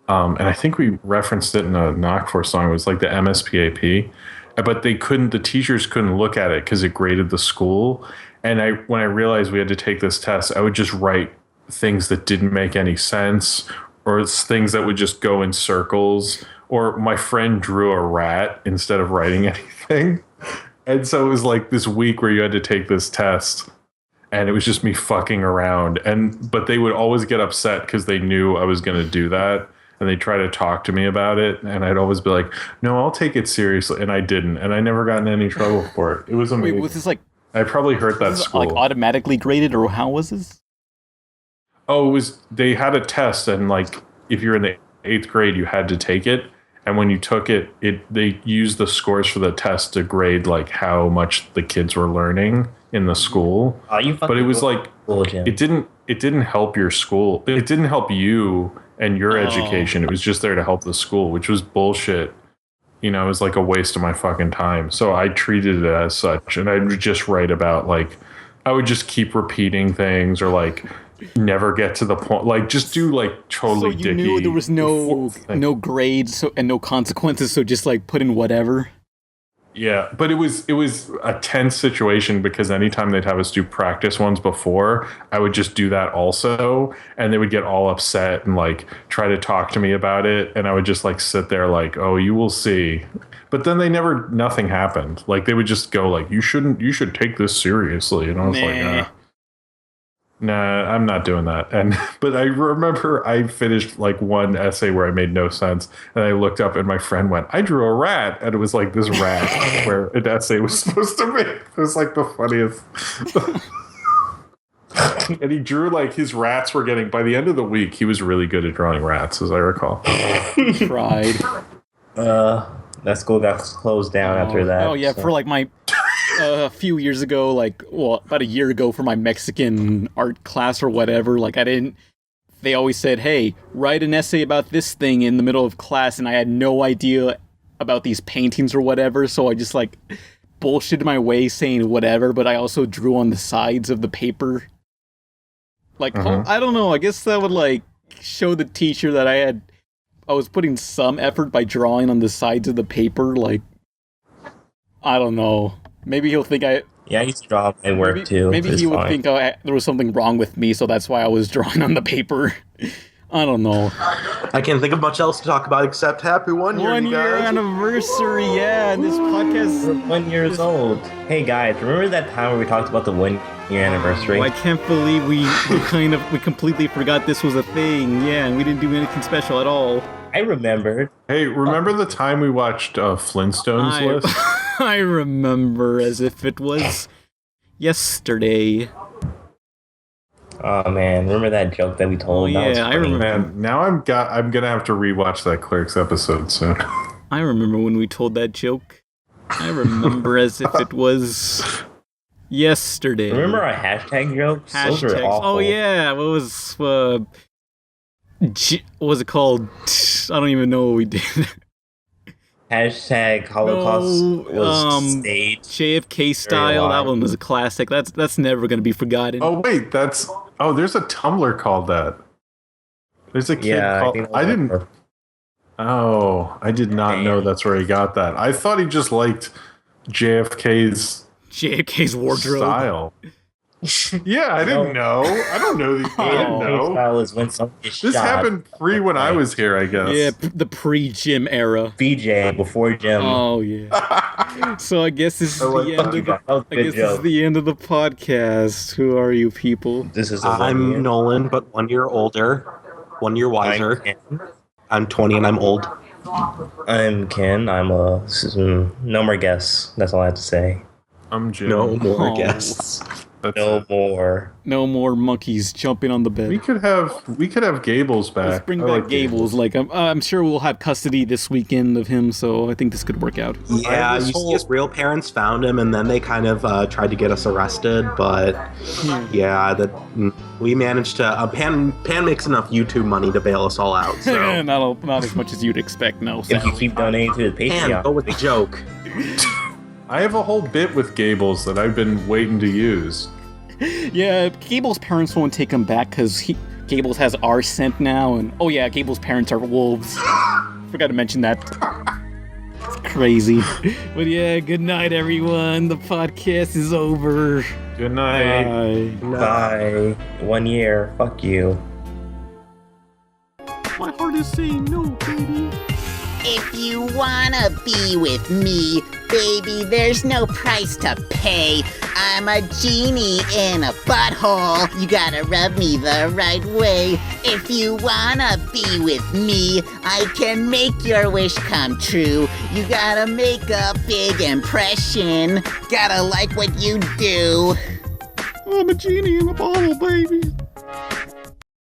And I think we referenced it in a Knock For song. It was like the MSPAP. But the teachers couldn't look at it because it graded the school. And when I realized we had to take this test, I would just write things that didn't make any sense, or things that would just go in circles, or my friend drew a rat instead of writing anything. And so it was like this week where you had to take this test, and it was just me fucking around. But they would always get upset because they knew I was going to do that, and they try to talk to me about it, and I'd always be like, no, I'll take it seriously, and I didn't, and I never got in any trouble for it. It was amazing. Wait, was this like... I probably hurt that school. Like automatically graded, or how was this? Oh, they had a test, and like if you're in the 8th grade, you had to take it. And when you took it, they used the scores for the test to grade like how much the kids were learning in the school. But it was like it didn't help your school. It didn't help you and your education. It was just there to help the school, which was bullshit. You know, it was like a waste of my fucking time. So I treated it as such, and I would just write about like I would just keep repeating things, or like never get to the point, like just do like totally dicky. So you knew there was no grades and no consequences, so just like put in whatever. Yeah, but it was a tense situation because anytime they'd have us do practice ones before, I would just do that also, and they would get all upset and like try to talk to me about it, and I would just like sit there like, oh, you will see. But then nothing happened. Like they would just go like, you should take this seriously, and I was like, nah, I'm not doing that. But I remember I finished like one essay where I made no sense, and I looked up and my friend went, I drew a rat, and it was like this rat where an essay was supposed to be. It was like the funniest. And he drew like his rats were getting, by the end of the week, he was really good at drawing rats, as I recall. Tried. That school got closed down after that. Oh yeah, so. For like my a few years ago, about a year ago, for my Mexican art class or whatever, they always said, hey, write an essay about this thing in the middle of class, and I had no idea about these paintings or whatever, so I just bullshitted my way saying whatever, but I also drew on the sides of the paper. I don't know, I guess that would show the teacher that I was putting some effort by drawing on the sides of the paper, I don't know. Maybe he'll think Yeah, I used to draw my work too. Maybe he would think there was something wrong with me, so that's why I was drawing on the paper. I don't know. I can't think of much else to talk about except happy 1 year, you guys. 1 year anniversary, yeah, and this podcast... We're 1 year old. Hey guys, remember that time where we talked about the 1 year anniversary? Oh, I can't believe we completely forgot this was a thing, yeah, and we didn't do anything special at all. I remembered. Hey, remember the time we watched Flintstones list? I remember as if it was yesterday. Oh man, remember that joke that we told? Oh yeah, I remember. Man, now I'm gonna have to rewatch that Clerks episode soon. I remember when we told that joke. I remember as if it was yesterday. Remember our hashtag jokes? Those were awful. Oh yeah, what was it called? I don't even know what we did. Hashtag Holocaust was staged. JFK style. That one was a classic. That's never going to be forgotten. Oh wait, there's a Tumblr called that. There's a kid called. I did not know that's where he got that. I thought he just liked JFK's wardrobe style. Yeah, I didn't know. I don't know. I didn't know. Style is when this happened when I was here, I guess. Yeah, the pre-gym era. BJ before gym. Oh yeah. So I guess this is the end of the end of the podcast. Who are you people? I'm Nolan, but 1 year older, 1 year wiser. I'm 20 and I'm old. I'm Ken. No more guests. That's all I have to say. I'm Jim. No more guests. That's No it. more. No more monkeys jumping on the bed. We could have Gables back. Let's bring I back like Gables. Like I'm sure we'll have custody this weekend of him, so I think this could work out. Yeah, you see his real parents found him, and then they kind of tried to get us arrested, but we managed to. Pan makes enough YouTube money to bail us all out. So not as much as you'd expect, no. If you keep donating to the Pan, Patreon. go with the joke. I have a whole bit with Gables that I've been waiting to use. Yeah, Gable's parents won't take him back because Gables has our scent now, and oh yeah, Gable's parents are wolves. Forgot to mention that. It's crazy. But yeah, good night, everyone. The podcast is over. Good night. Bye. 1 year. Fuck you. My heart is saying no, baby. If you wanna be with me, baby, there's no price to pay. I'm a genie in a butthole. You gotta rub me the right way. If you wanna be with me, I can make your wish come true. You gotta make a big impression. Gotta like what you do. I'm a genie in a bottle, baby.